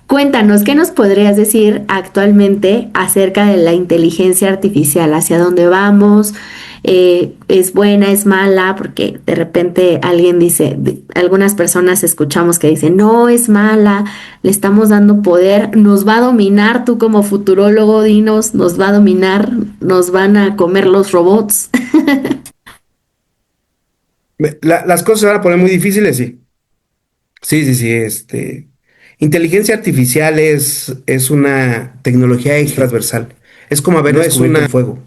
Cuéntanos, ¿qué nos podrías decir actualmente acerca de la inteligencia artificial? ¿Hacia dónde vamos? ¿Es buena, es mala? Porque de repente alguien dice, algunas personas escuchamos que dicen, no, es mala, le estamos dando poder, nos va a dominar, tú como futurólogo, dinos, nos va a dominar, nos van a comer los robots. Las cosas se van a poner muy difíciles, sí. Sí, sí, sí, inteligencia artificial es una tecnología transversal. Es como haber descubierto el fuego.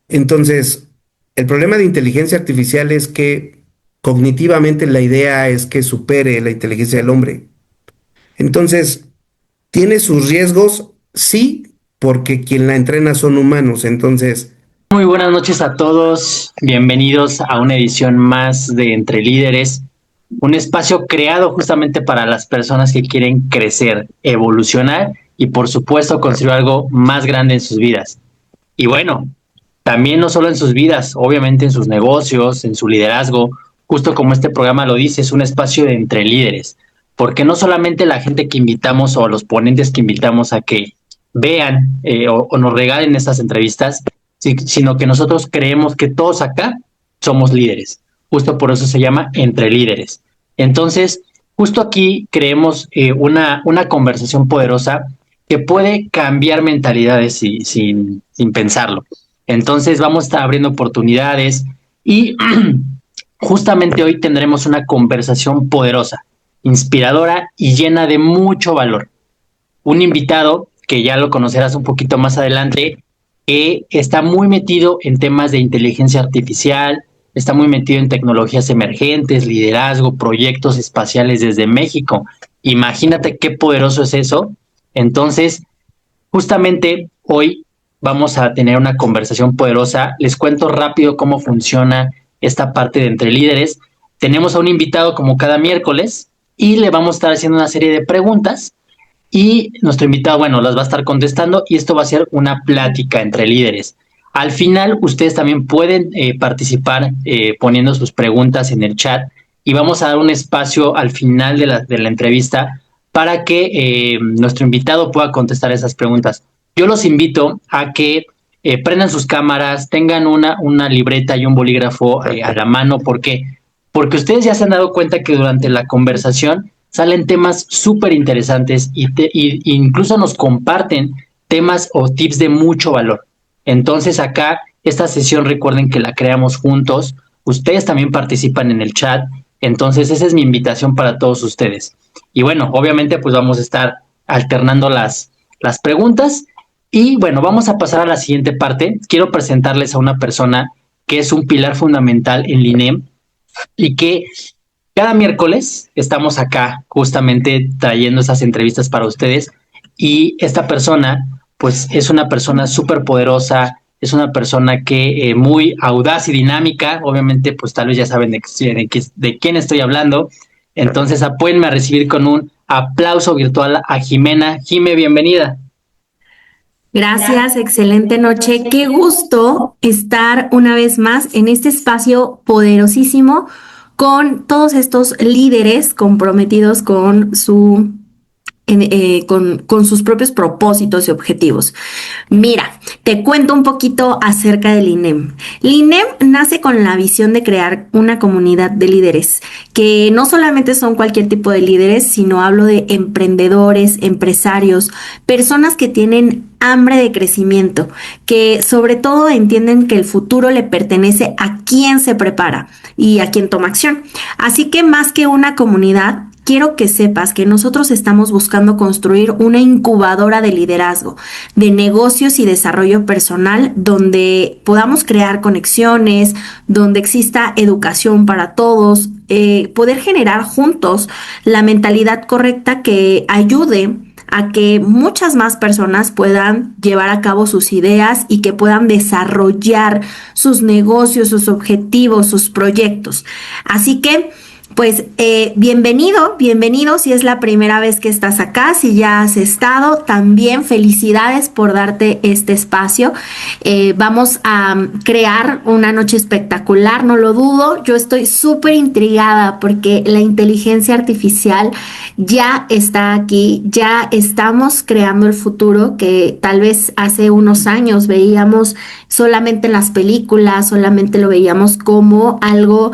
Entonces, el problema de inteligencia artificial es que cognitivamente la idea es que supere la inteligencia del hombre. Entonces, tiene sus riesgos, sí, porque quien la entrena son humanos. Entonces, Muy buenas noches a todos, bienvenidos a una edición más de Entre Líderes, un espacio creado justamente para las personas que quieren crecer, evolucionar y por supuesto construir algo más grande en sus vidas. Y bueno, también no solo en sus vidas, obviamente en sus negocios, en su liderazgo, justo como este programa lo dice, es un espacio de entre líderes, porque no solamente la gente que invitamos o los ponentes que invitamos a que vean o nos regalen estas entrevistas, sino que nosotros creemos que todos acá somos líderes. Justo por eso se llama Entre Líderes. Entonces, justo aquí creemos una conversación poderosa que puede cambiar mentalidades sin pensarlo. Entonces vamos a estar abriendo oportunidades y justamente hoy tendremos una conversación poderosa, inspiradora y llena de mucho valor. Un invitado que ya lo conocerás un poquito más adelante, que está muy metido en temas de inteligencia artificial, está muy metido en tecnologías emergentes, liderazgo, proyectos espaciales desde México. Imagínate qué poderoso es eso. Entonces, justamente hoy vamos a tener una conversación poderosa. Les cuento rápido cómo funciona esta parte de Entre Líderes. Tenemos a un invitado como cada miércoles y le vamos a estar haciendo una serie de preguntas y nuestro invitado, bueno, las va a estar contestando y esto va a ser una plática entre líderes. Al final, ustedes también pueden participar poniendo sus preguntas en el chat y vamos a dar un espacio al final de la entrevista para que nuestro invitado pueda contestar esas preguntas. Yo los invito a que prendan sus cámaras, tengan una libreta y un bolígrafo a la mano. ¿Por qué? Porque ustedes ya se han dado cuenta que durante la conversación salen temas súper interesantes y incluso nos comparten temas o tips de mucho valor. Entonces acá, esta sesión recuerden que la creamos juntos, ustedes también participan en el chat, entonces esa es mi invitación para todos ustedes. Y bueno, obviamente pues vamos a estar alternando las preguntas y bueno, vamos a pasar a la siguiente parte. Quiero presentarles a una persona que es un pilar fundamental en LINEM y que cada miércoles estamos acá justamente trayendo esas entrevistas para ustedes y esta persona pues es una persona súper poderosa, es una persona que muy audaz y dinámica, obviamente pues tal vez ya saben de quién estoy hablando, entonces apóyenme a recibir con un aplauso virtual a Jimena. Jime, bienvenida. Gracias, excelente noche. Qué gusto estar una vez más en este espacio poderosísimo con todos estos líderes comprometidos con con sus propios propósitos y objetivos. Mira, te cuento un poquito acerca del INEM. El INEM nace con la visión de crear una comunidad de líderes, que no solamente son cualquier tipo de líderes, sino hablo de emprendedores, empresarios, personas que tienen hambre de crecimiento, que sobre todo entienden que el futuro le pertenece a quien se prepara y a quien toma acción. Así que más que una comunidad, quiero que sepas que nosotros estamos buscando construir una incubadora de liderazgo, de negocios y desarrollo personal, donde podamos crear conexiones, donde exista educación para todos, poder generar juntos la mentalidad correcta que ayude a que muchas más personas puedan llevar a cabo sus ideas y que puedan desarrollar sus negocios, sus objetivos, sus proyectos. Así que Pues bienvenido si es la primera vez que estás acá, si ya has estado, también felicidades por darte este espacio. Vamos a crear una noche espectacular, no lo dudo. Yo estoy súper intrigada porque la inteligencia artificial ya está aquí, ya estamos creando el futuro que tal vez hace unos años veíamos solamente en las películas, solamente lo veíamos como algo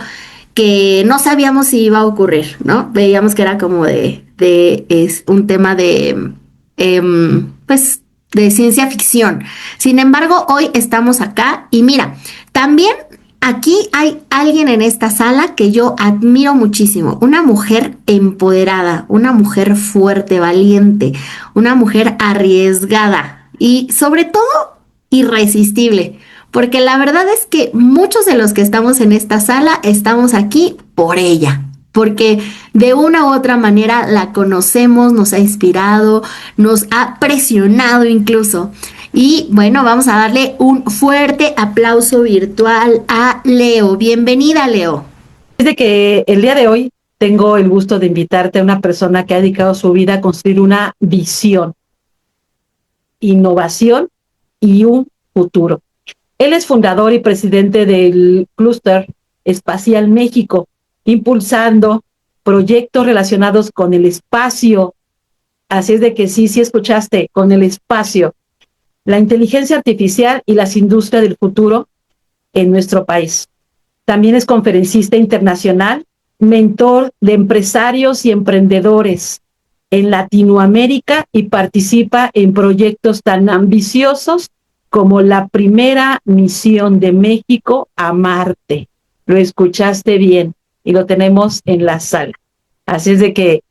que no sabíamos si iba a ocurrir, ¿no? Veíamos que era como es un tema pues, de ciencia ficción. Sin embargo, hoy estamos acá y mira, también aquí hay alguien en esta sala que yo admiro muchísimo, una mujer empoderada, una mujer fuerte, valiente, una mujer arriesgada y sobre todo irresistible. Porque la verdad es que muchos de los que estamos en esta sala estamos aquí por ella, porque de una u otra manera la conocemos, nos ha inspirado, nos ha presionado incluso. Y bueno, vamos a darle un fuerte aplauso virtual a Leo. Bienvenida, Leo. Desde que el día de hoy tengo el gusto de invitarte a una persona que ha dedicado su vida a construir una visión, innovación y un futuro. Él es fundador y presidente del Clúster Espacial México, impulsando proyectos relacionados con el espacio. Así es de que sí escuchaste, con el espacio, la inteligencia artificial y las industrias del futuro en nuestro país. También es conferencista internacional, mentor de empresarios y emprendedores en Latinoamérica y participa en proyectos tan ambiciosos como la primera misión de México a Marte. Lo escuchaste bien y lo tenemos en la sala. Así es de que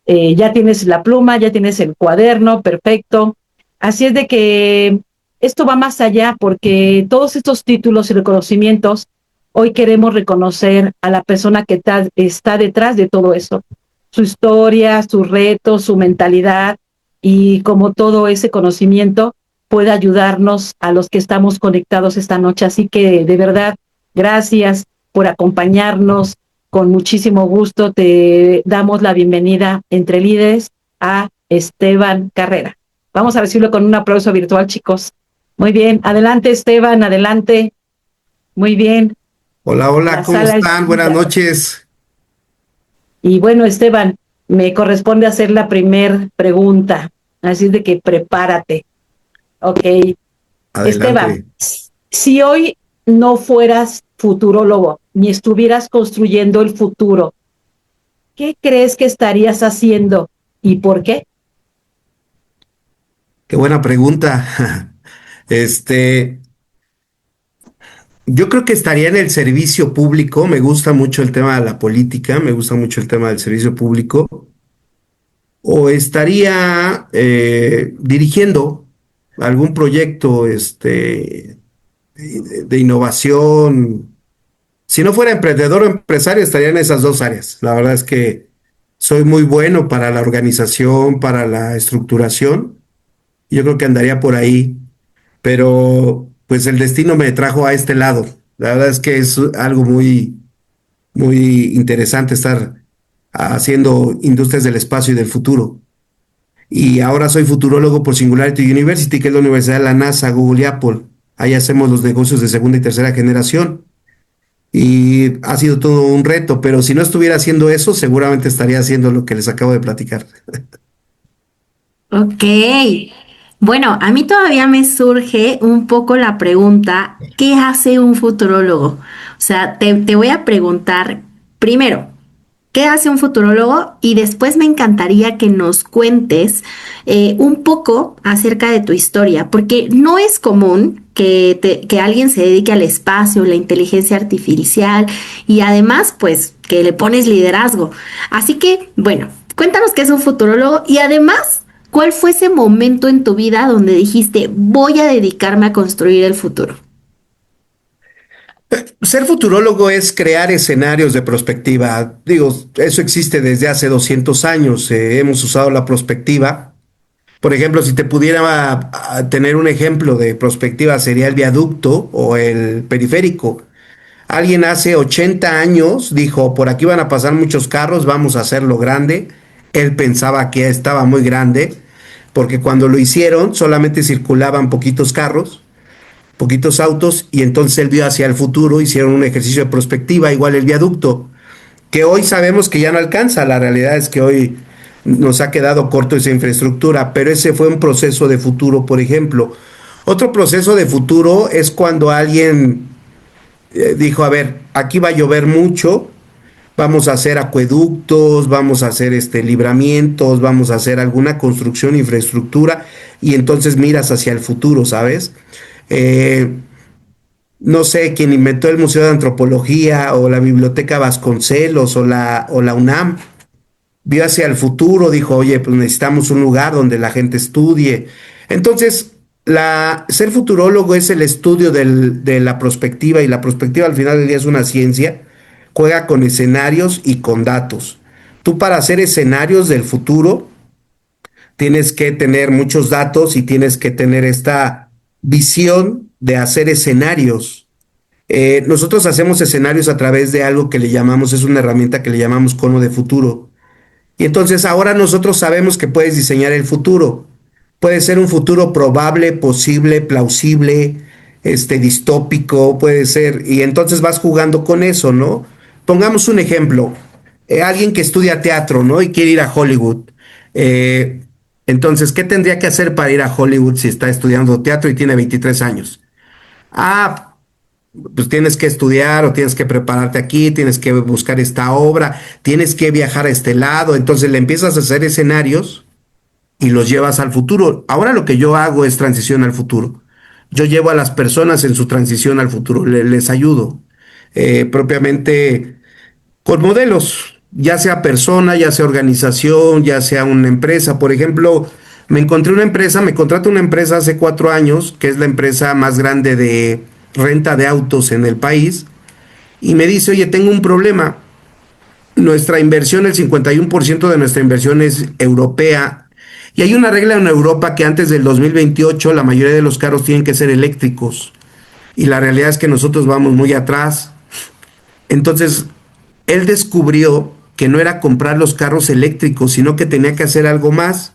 ya tienes la pluma, ya tienes el cuaderno, perfecto. Así es de que esto va más allá porque todos estos títulos y reconocimientos, hoy queremos reconocer a la persona que está detrás de todo eso. Su historia, sus retos, su mentalidad y como todo ese conocimiento puede ayudarnos a los que estamos conectados esta noche. Así que de verdad, gracias por acompañarnos. Con muchísimo gusto te damos la bienvenida entre líderes a Esteban Carrera. Vamos a recibirlo con un aplauso virtual, chicos. Muy bien, adelante Esteban, adelante. Muy bien. Hola, ¿cómo están? Buenas noches. Y bueno, Esteban, me corresponde hacer la primer pregunta, así de que prepárate. Ok. Adelante. Esteban, si hoy no fueras futurólogo ni estuvieras construyendo el futuro, ¿qué crees que estarías haciendo y por qué? Qué buena pregunta. Yo creo que estaría en el servicio público. Me gusta mucho el tema de la política, me gusta mucho el tema del servicio público. O estaría dirigiendo algún proyecto de innovación. Si no fuera emprendedor o empresario, estaría en esas dos áreas. La verdad es que soy muy bueno para la organización, para la estructuración. Yo creo que andaría por ahí, pero pues el destino me trajo a este lado. La verdad es que es algo muy, muy interesante estar haciendo industrias del espacio y del futuro. Y ahora soy futurólogo por Singularity University, que es la universidad de la NASA, Google y Apple. Ahí hacemos los negocios de segunda y tercera generación. Y ha sido todo un reto, pero si no estuviera haciendo eso, seguramente estaría haciendo lo que les acabo de platicar. Ok. Bueno, a mí todavía me surge un poco la pregunta, ¿qué hace un futurólogo? O sea, te voy a preguntar primero, ¿qué hace un futurólogo? Y después me encantaría que nos cuentes un poco acerca de tu historia, porque no es común que alguien se dedique al espacio, la inteligencia artificial y además, pues, que le pones liderazgo. Así que, bueno, cuéntanos qué es un futurólogo y además, ¿cuál fue ese momento en tu vida donde dijiste, voy a dedicarme a construir el futuro? Ser futurólogo es crear escenarios de prospectiva. Digo, eso existe desde hace 200 años. Hemos usado la prospectiva. Por ejemplo, si te pudiera tener un ejemplo de prospectiva, sería el viaducto o el periférico. Alguien hace 80 años dijo, por aquí van a pasar muchos carros, vamos a hacerlo grande. Él pensaba que estaba muy grande, porque cuando lo hicieron solamente circulaban poquitos carros, poquitos autos, y entonces él vio hacia el futuro, hicieron un ejercicio de prospectiva, igual el viaducto, que hoy sabemos que ya no alcanza. La realidad es que hoy nos ha quedado corto esa infraestructura, pero ese fue un proceso de futuro, por ejemplo. Otro proceso de futuro es cuando alguien dijo, a ver, aquí va a llover mucho, vamos a hacer acueductos, vamos a hacer libramientos, vamos a hacer alguna construcción, infraestructura, y entonces miras hacia el futuro, ¿sabes? Eh, no sé, quien inventó el Museo de Antropología o la Biblioteca Vasconcelos o la UNAM, vio hacia el futuro, dijo, oye, pues necesitamos un lugar donde la gente estudie. Entonces, ser futurólogo es el estudio de la prospectiva, y la prospectiva al final del día es una ciencia, juega con escenarios y con datos. Tú, para hacer escenarios del futuro tienes que tener muchos datos y tienes que tener esta visión de hacer escenarios. Nosotros hacemos escenarios a través de algo que le llamamos, es una herramienta que le llamamos cono de futuro. Y entonces ahora nosotros sabemos que puedes diseñar el futuro. Puede ser un futuro probable, posible, plausible, distópico, puede ser, y entonces vas jugando con eso, ¿no? Pongamos un ejemplo, alguien que estudia teatro, ¿no? Y quiere ir a Hollywood. Eh, entonces, ¿qué tendría que hacer para ir a Hollywood si está estudiando teatro y tiene 23 años? Ah, pues tienes que estudiar o tienes que prepararte aquí, tienes que buscar esta obra, tienes que viajar a este lado. Entonces le empiezas a hacer escenarios y los llevas al futuro. Ahora lo que yo hago es transición al futuro. Yo llevo a las personas en su transición al futuro, les ayudo propiamente con modelos, ya sea persona, ya sea organización, ya sea una empresa. Por ejemplo, me contrata una empresa hace 4 años, que es la empresa más grande de renta de autos en el país, y me dice, oye, tengo un problema. Nuestra inversión, el 51% de nuestra inversión es europea, y hay una regla en Europa que antes del 2028 la mayoría de los carros tienen que ser eléctricos, y la realidad es que nosotros vamos muy atrás. Entonces, él descubrió que no era comprar los carros eléctricos, sino que tenía que hacer algo más.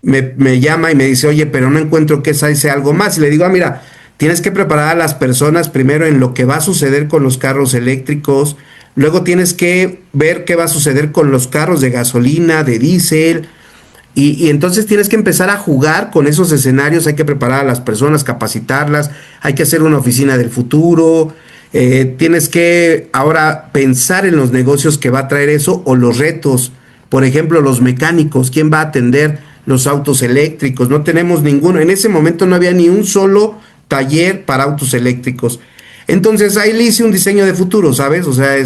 Me llama y me dice, oye, pero no encuentro qué es ese algo más. Y le digo, mira, tienes que preparar a las personas primero en lo que va a suceder con los carros eléctricos, luego tienes que ver qué va a suceder con los carros de gasolina, de diésel, y entonces tienes que empezar a jugar con esos escenarios. Hay que preparar a las personas, capacitarlas, hay que hacer una oficina del futuro. Tienes que ahora pensar en los negocios que va a traer eso, o los retos. Por ejemplo, los mecánicos, ¿quién va a atender los autos eléctricos? No tenemos ninguno. En ese momento no había ni un solo taller para autos eléctricos. Entonces ahí le hice un diseño de futuro, ¿sabes? O sea,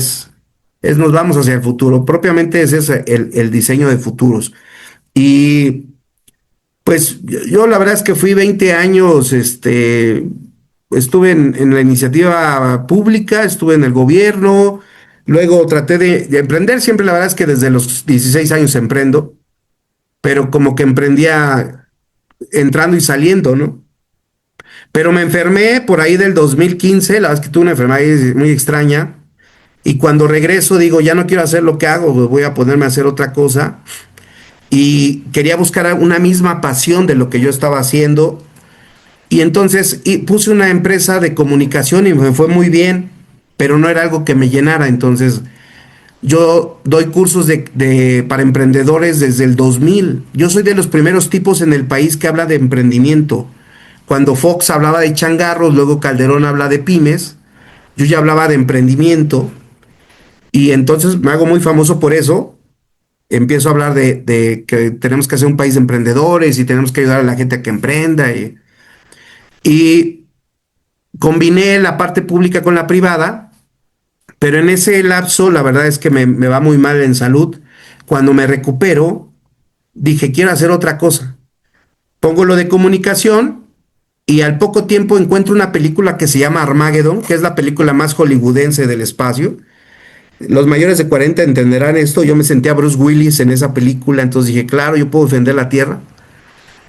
nos vamos hacia el futuro. Propiamente es ese el diseño de futuros. Y pues yo la verdad es que fui 20 años, estuve en la iniciativa pública, estuve en el gobierno, luego traté de emprender. Siempre la verdad es que desde los 16 años emprendo, pero como que emprendía entrando y saliendo, ¿no? Pero me enfermé por ahí del 2015, la verdad es que tuve una enfermedad muy extraña, y cuando regreso digo, ya no quiero hacer lo que hago, pues voy a ponerme a hacer otra cosa, y quería buscar una misma pasión de lo que yo estaba haciendo. Y entonces puse una empresa de comunicación y me fue muy bien, pero no era algo que me llenara. Entonces yo doy cursos para emprendedores desde el 2000. Yo soy de los primeros tipos en el país que habla de emprendimiento. Cuando Fox hablaba de changarros, luego Calderón habla de pymes, yo ya hablaba de emprendimiento, y entonces me hago muy famoso por eso. Empiezo a hablar de que tenemos que hacer un país de emprendedores y tenemos que ayudar a la gente a que emprenda. Y combiné la parte pública con la privada, pero en ese lapso la verdad es que me va muy mal en salud. Cuando me recupero, dije, quiero hacer otra cosa. Pongo lo de comunicación, y al poco tiempo encuentro una película que se llama Armageddon, que es la película más hollywoodense del espacio. Los mayores de 40 entenderán esto. Yo me sentía Bruce Willis en esa película, entonces dije, claro, yo puedo defender la Tierra.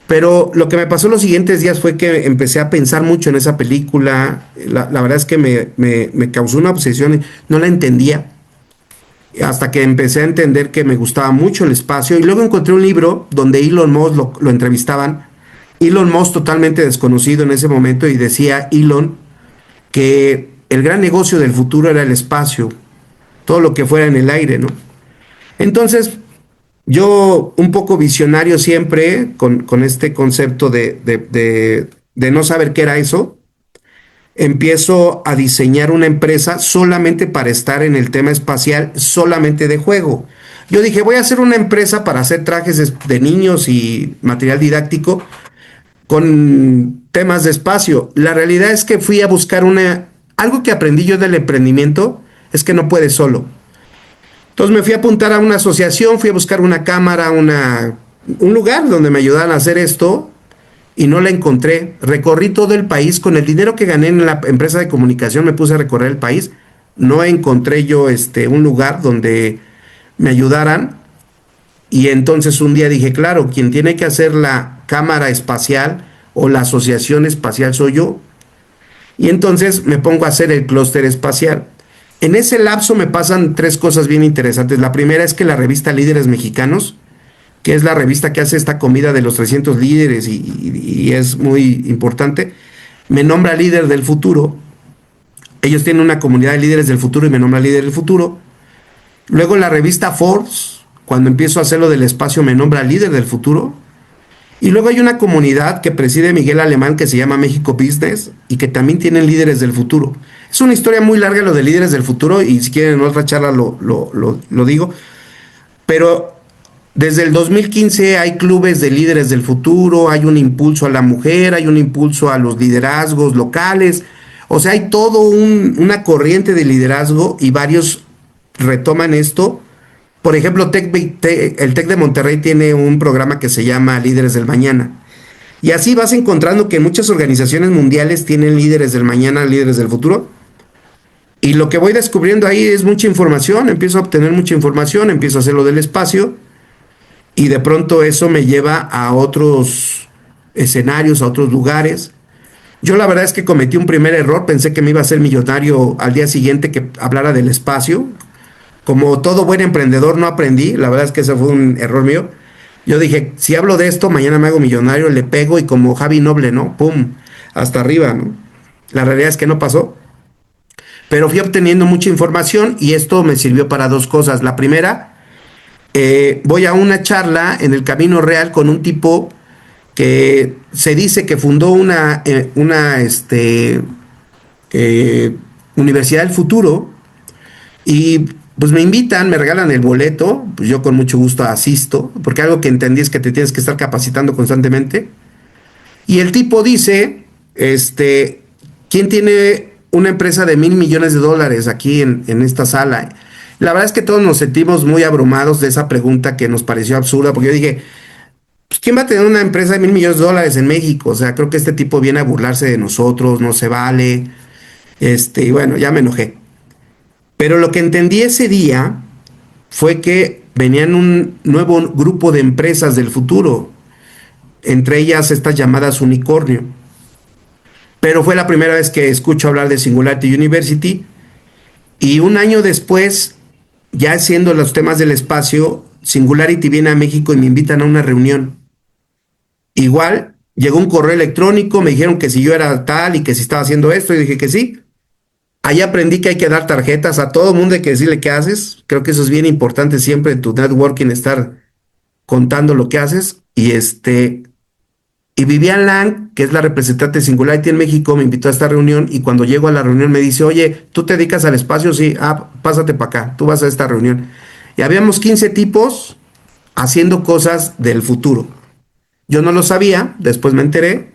Pero lo que me pasó los siguientes días fue que empecé a pensar mucho en esa película. La verdad es que me causó una obsesión, no la entendía. Hasta que empecé a entender que me gustaba mucho el espacio. Y luego encontré un libro donde Elon Musk lo entrevistaban. Elon Musk totalmente desconocido en ese momento, y decía Elon que el gran negocio del futuro era el espacio, todo lo que fuera en el aire, ¿no? Entonces, yo, un poco visionario siempre, con este concepto de no saber qué era eso, empiezo a diseñar una empresa solamente para estar en el tema espacial, solamente de juego. Yo dije, voy a hacer una empresa para hacer trajes de niños y material didáctico con temas de espacio. La realidad es que fui a buscar algo que aprendí yo del emprendimiento, es que no puedes solo. Entonces me fui a apuntar a una asociación, fui a buscar una cámara, un lugar donde me ayudaran a hacer esto, y no la encontré. Recorrí todo el país, con el dinero que gané en la empresa de comunicación me puse a recorrer el país. No encontré yo un lugar donde me ayudaran, y entonces un día dije, claro, quien tiene que hacer la cámara espacial o la asociación espacial soy yo. Y entonces me pongo a hacer el clúster espacial. En ese lapso me pasan 3 cosas bien interesantes. La primera es que la revista Líderes Mexicanos, que es la revista que hace esta comida de los 300 líderes y es muy importante, me nombra líder del futuro. Ellos tienen una comunidad de líderes del futuro y me nombra líder del futuro. Luego la revista Forbes, cuando empiezo a hacer lo del espacio, me nombra líder del futuro. Y luego hay una comunidad que preside Miguel Alemán que se llama México Business y que también tienen líderes del futuro. Es una historia muy larga lo de líderes del futuro, y si quieren en otra charla lo digo. Pero desde el 2015 hay clubes de líderes del futuro, hay un impulso a la mujer, hay un impulso a los liderazgos locales. O sea, hay todo una corriente de liderazgo, y varios retoman esto. Por ejemplo, el TEC de Monterrey tiene un programa que se llama Líderes del Mañana. Y así vas encontrando que muchas organizaciones mundiales tienen líderes del mañana, líderes del futuro. Y lo que voy descubriendo ahí es mucha información, empiezo a obtener mucha información, empiezo a hacer lo del espacio, y de pronto eso me lleva a otros escenarios, a otros lugares. Yo la verdad es que cometí un primer error, pensé que me iba a hacer millonario al día siguiente que hablara del espacio. Como todo buen emprendedor no aprendí, la verdad es que ese fue un error mío. Yo dije, si hablo de esto, mañana me hago millonario, le pego, y como Javi Noble, ¿no? ¡Pum! Hasta arriba, ¿no? La realidad es que no pasó. Pero fui obteniendo mucha información, y esto me sirvió para 2 cosas. La primera, voy a una charla en el Camino Real con un tipo que se dice que fundó una Universidad del Futuro, y pues me invitan, me regalan el boleto, pues yo con mucho gusto asisto, porque algo que entendí es que te tienes que estar capacitando constantemente. Y el tipo dice, ¿quién tiene una empresa de $1,000 millones aquí en esta sala? La verdad es que todos nos sentimos muy abrumados de esa pregunta, que nos pareció absurda, porque yo dije, pues ¿quién va a tener una empresa de $1,000 millones en México? O sea, creo que este tipo viene a burlarse de nosotros, no se vale. Y bueno, ya me enojé. Pero lo que entendí ese día fue que venían un nuevo grupo de empresas del futuro, entre ellas estas llamadas unicornio. Pero fue la primera vez que escucho hablar de Singularity University, y un año después, ya haciendo los temas del espacio, Singularity viene a México y me invitan a una reunión. Igual, llegó un correo electrónico, me dijeron que si yo era tal y que si estaba haciendo esto, y dije que sí. Ahí aprendí que hay que dar tarjetas a todo mundo, hay que decirle qué haces. Creo que eso es bien importante siempre en tu networking, estar contando lo que haces. Y Vivian Lang, que es la representante de Singularity en México, me invitó a esta reunión, y cuando llego a la reunión me dice, oye, ¿tú te dedicas al espacio? Sí, pásate para acá, tú vas a esta reunión. Y habíamos 15 tipos haciendo cosas del futuro. Yo no lo sabía, después me enteré.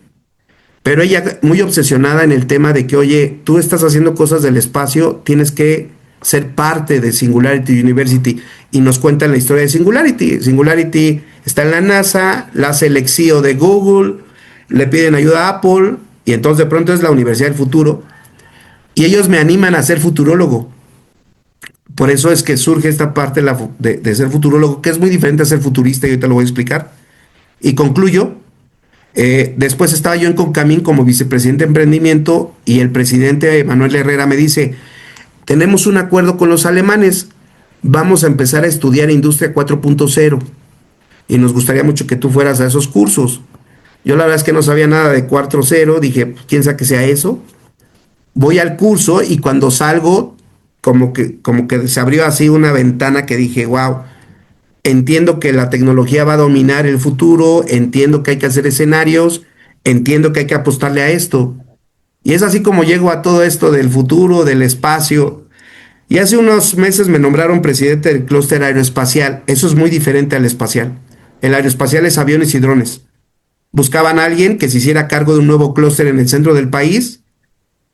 Pero ella muy obsesionada en el tema de que, oye, tú estás haciendo cosas del espacio, tienes que ser parte de Singularity University. Y nos cuentan la historia de Singularity. Singularity está en la NASA, la hace el CEO de Google, le piden ayuda a Apple, y entonces de pronto es la Universidad del Futuro. Y ellos me animan a ser futurólogo. Por eso es que surge esta parte de ser futurólogo, que es muy diferente a ser futurista, y ahorita lo voy a explicar. Y concluyo Después estaba yo en Concamín como vicepresidente de emprendimiento y el presidente Manuel Herrera me dice, tenemos un acuerdo con los alemanes, vamos a empezar a estudiar Industria 4.0 y nos gustaría mucho que tú fueras a esos cursos. Yo la verdad es que no sabía nada de 4.0, dije, pues, quién sabe que sea eso. Voy al curso y cuando salgo, como que se abrió así una ventana que dije, wow, entiendo que la tecnología va a dominar el futuro, entiendo que hay que hacer escenarios, entiendo que hay que apostarle a esto. Y es así como llego a todo esto del futuro, del espacio. Y hace unos meses me nombraron presidente del clúster aeroespacial. Eso es muy diferente al espacial. El aeroespacial es aviones y drones. Buscaban a alguien que se hiciera cargo de un nuevo clúster en el centro del país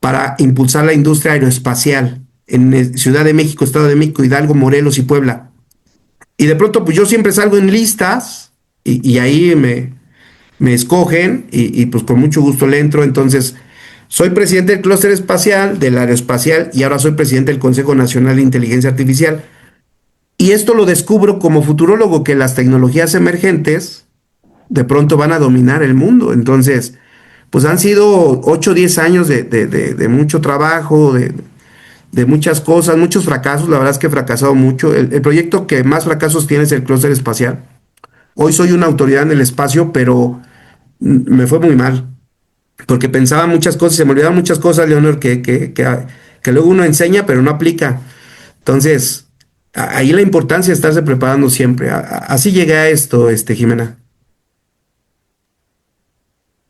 para impulsar la industria aeroespacial en Ciudad de México, Estado de México, Hidalgo, Morelos y Puebla. Y de pronto, pues yo siempre salgo en listas y ahí me escogen y pues con mucho gusto le entro. Entonces, soy presidente del clúster espacial, del aeroespacial y ahora soy presidente del Consejo Nacional de Inteligencia Artificial. Y esto lo descubro como futurólogo, que las tecnologías emergentes de pronto van a dominar el mundo. Entonces, pues han sido 8 o 10 años de mucho trabajo, de muchas cosas, muchos fracasos. La verdad es que he fracasado mucho. El proyecto que más fracasos tiene es el clúster espacial. Hoy soy una autoridad en el espacio, pero me fue muy mal, porque pensaba muchas cosas, se me olvidaban muchas cosas, Leonor, que luego uno enseña, pero no aplica. Entonces, ahí la importancia de estarse preparando siempre. Así llegué a esto, Jimena.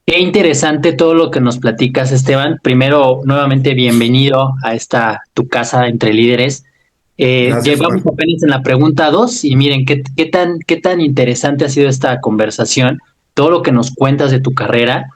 Qué interesante todo lo que nos platicas, Esteban. Primero, nuevamente bienvenido a esta tu casa entre líderes. Gracias, Llevamos Juan. apenas en la pregunta 2 y miren qué tan interesante ha sido esta conversación, todo lo que nos cuentas de tu carrera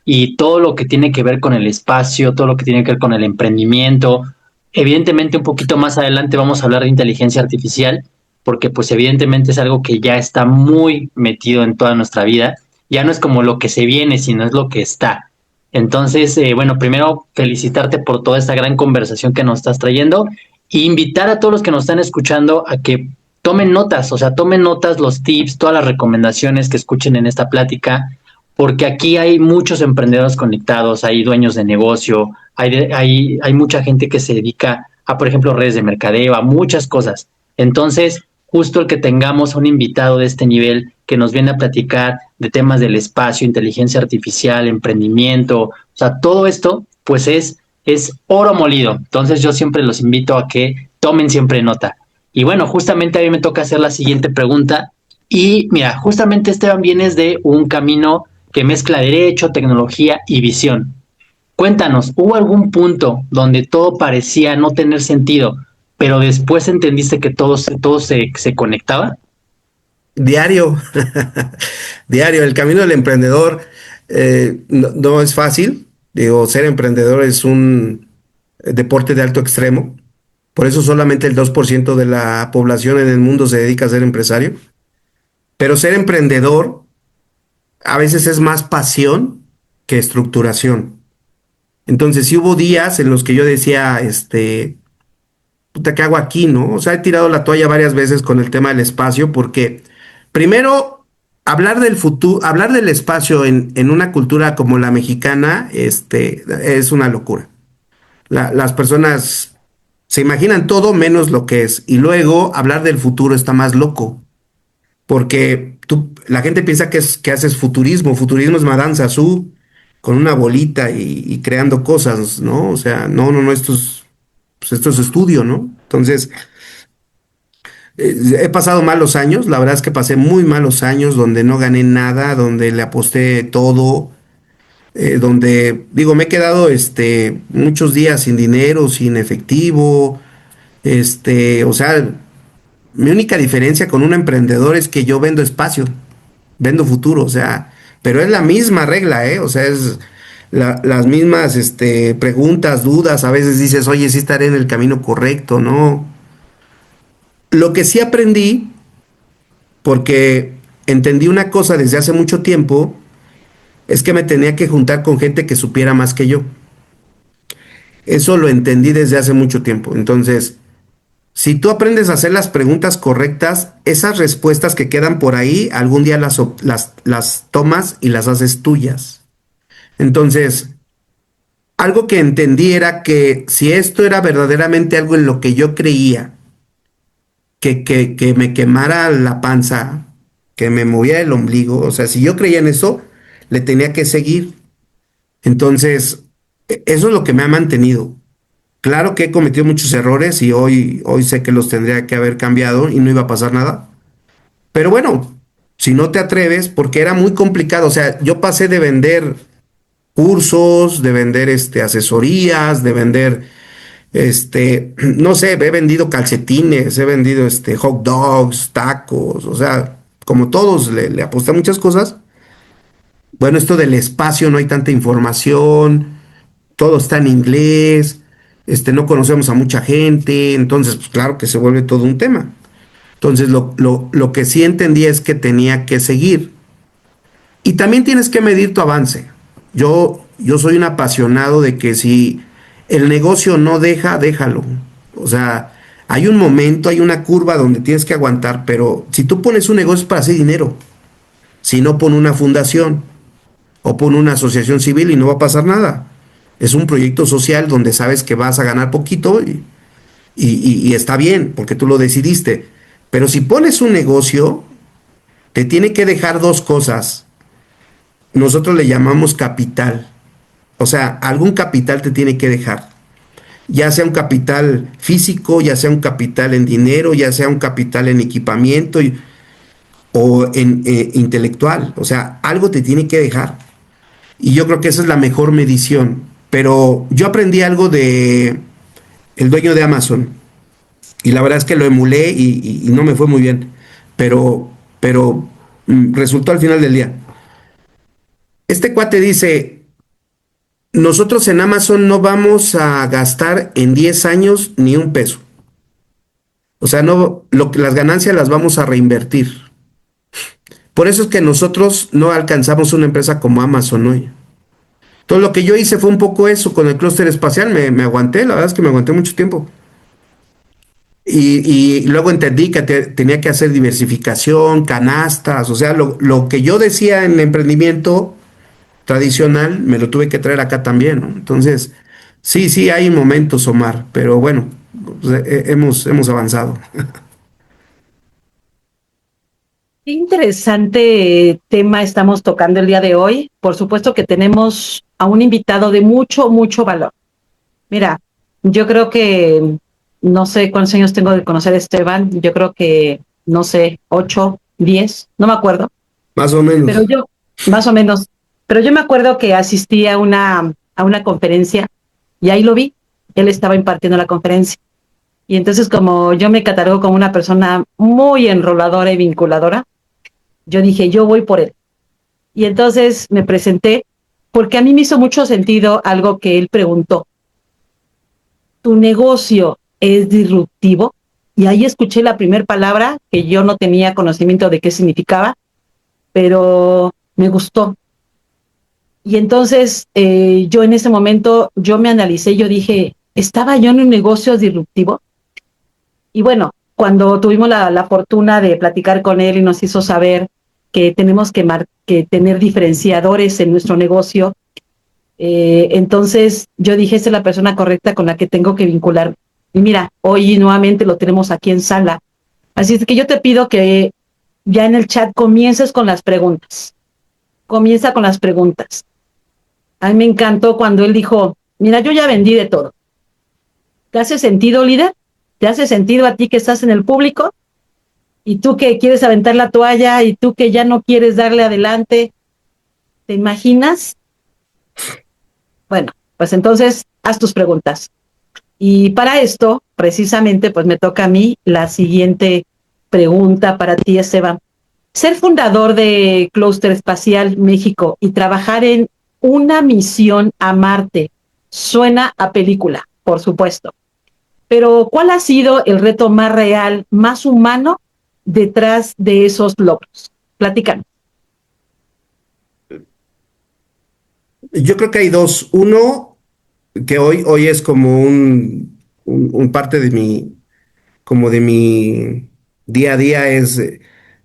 y todo lo que tiene que ver con el espacio, todo lo que tiene que ver con el emprendimiento. Evidentemente, un poquito más adelante vamos a hablar de inteligencia artificial, porque pues evidentemente es algo que ya está muy metido en toda nuestra vida. Ya no es como lo que se viene, sino es lo que está. Entonces, bueno, primero felicitarte por toda esta gran conversación que nos estás trayendo e invitar a todos los que nos están escuchando a que tomen notas, o sea, tomen notas, los tips, todas las recomendaciones que escuchen en esta plática, porque aquí hay muchos emprendedores conectados, hay dueños de negocio, hay mucha gente que se dedica a, por ejemplo, redes de mercadeo, a muchas cosas. Entonces, justo el que tengamos un invitado de este nivel que nos viene a platicar de temas del espacio, inteligencia artificial, emprendimiento, o sea, todo esto, pues es oro molido. Entonces yo siempre los invito a que tomen siempre nota. Y bueno, justamente a mí me toca hacer la siguiente pregunta. Y mira, justamente Esteban vienes de un camino que mezcla derecho, tecnología y visión. Cuéntanos, ¿hubo algún punto donde todo parecía no tener sentido, pero después entendiste que todo se conectaba? Diario, diario, el camino del emprendedor no es fácil. Digo, ser emprendedor es un deporte de alto extremo. Por eso solamente el 2% de la población en el mundo se dedica a ser empresario. Pero ser emprendedor a veces es más pasión que estructuración. Entonces, sí hubo días en los que yo decía, puta, ¿qué hago aquí, no? O sea, he tirado la toalla varias veces con el tema del espacio porque, primero, hablar del futuro, hablar del espacio en una cultura como la mexicana, es una locura. Las personas se imaginan todo menos lo que es. Y luego, hablar del futuro está más loco. Porque la gente piensa que haces futurismo. Futurismo es Madame Sassou con una bolita y creando cosas, ¿no? O sea, no, esto es estudio, ¿no? Entonces, he pasado malos años, la verdad es que pasé muy malos años donde no gané nada, donde le aposté todo, donde, digo, me he quedado muchos días sin dinero, sin efectivo, o sea, mi única diferencia con un emprendedor es que yo vendo espacio, vendo futuro, o sea, pero es la misma regla, ¿eh? O sea, es las mismas preguntas, dudas, a veces dices, oye, sí estaré en el camino correcto, ¿no? Lo que sí aprendí, porque entendí una cosa desde hace mucho tiempo, es que me tenía que juntar con gente que supiera más que yo. Eso lo entendí desde hace mucho tiempo. Entonces, Si tú aprendes a hacer las preguntas correctas, esas respuestas que quedan por ahí, algún día las tomas y las haces tuyas. Entonces, algo que entendí era que si esto era verdaderamente algo en lo que yo creía, que me quemara la panza, que me movía el ombligo, o sea, si yo creía en eso, le tenía que seguir. Entonces, eso es lo que me ha mantenido. Claro que he cometido muchos errores y hoy sé que los tendría que haber cambiado y no iba a pasar nada. Pero bueno, si no te atreves, porque era muy complicado, o sea, yo pasé de vender cursos, de vender asesorías, de vender no sé, he vendido calcetines, he vendido hot dogs, tacos, o sea, como todos le aposté a muchas cosas. Bueno, esto del espacio no hay tanta información, todo está en inglés, no conocemos a mucha gente, entonces, pues claro que se vuelve todo un tema. Entonces, lo que sí entendí es que tenía que seguir. Y también tienes que medir tu avance. Yo soy un apasionado de que si el negocio no deja, déjalo. O sea, hay un momento, hay una curva donde tienes que aguantar, pero si tú pones un negocio es para hacer dinero. Si no, pon una fundación o pon una asociación civil y no va a pasar nada. Es un proyecto social donde sabes que vas a ganar poquito y está bien, porque tú lo decidiste. Pero si pones un negocio, te tiene que dejar dos cosas. Nosotros le llamamos capital. O sea, algún capital te tiene que dejar. Ya sea un capital físico, ya sea un capital en dinero, ya sea un capital en equipamiento o en intelectual. O sea, algo te tiene que dejar. Y yo creo que esa es la mejor medición. Pero yo aprendí algo de el dueño de Amazon. Y la verdad es que lo emulé y no me fue muy bien. Pero resultó al final del día. Este cuate dice, nosotros en Amazon no vamos a gastar en 10 años ni un peso. O sea, no, las ganancias las vamos a reinvertir. Por eso es que nosotros no alcanzamos una empresa como Amazon hoy. Todo lo que yo hice fue un poco eso con el clúster espacial. Me aguanté, la verdad es que me aguanté mucho tiempo. Y luego entendí que tenía que hacer diversificación, canastas. O sea, lo que yo decía en emprendimiento tradicional, me lo tuve que traer acá también, ¿no? Entonces, sí, hay momentos, Omar, pero bueno, pues, hemos avanzado. Qué interesante tema estamos tocando el día de hoy. Por supuesto que tenemos a un invitado de mucho, mucho valor. Mira, yo creo que no sé cuántos años tengo de conocer a Esteban. Yo creo que, no sé, 8, 10, no me acuerdo. Más o Pero menos. yo, más o menos, pero yo me acuerdo que asistí a una conferencia y ahí lo vi. Él estaba impartiendo la conferencia. Y entonces, como yo me catalogo como una persona muy enroladora y vinculadora, yo dije, yo voy por él. Y entonces me presenté porque a mí me hizo mucho sentido algo que él preguntó. ¿Tu negocio es disruptivo? Y ahí escuché la primera palabra que yo no tenía conocimiento de qué significaba, pero me gustó. Y entonces yo en ese momento, yo me analicé, yo dije, ¿estaba yo en un negocio disruptivo? Y bueno, cuando tuvimos la fortuna de platicar con él y nos hizo saber que tenemos que tener diferenciadores en nuestro negocio, entonces yo dije, esta es la persona correcta con la que tengo que vincular. Y mira, hoy nuevamente lo tenemos aquí en sala. Así es que yo te pido que ya en el chat comiences con las preguntas. Comienza con las preguntas. A mí me encantó cuando él dijo, mira, yo ya vendí de todo. ¿Te hace sentido, líder? ¿Te hace sentido a ti que estás en el público? Y tú que quieres aventar la toalla y tú que ya no quieres darle adelante, ¿te imaginas? Bueno, pues entonces haz tus preguntas. Y para esto, precisamente, pues me toca a mí la siguiente pregunta para ti, Esteban. Ser fundador de Clúster Espacial México y trabajar en una misión a Marte suena a película, por supuesto. Pero ¿cuál ha sido el reto más real, más humano detrás de esos logros? Platícanos. Yo creo que hay dos. Uno, que hoy es como un parte de como de mi día a día es,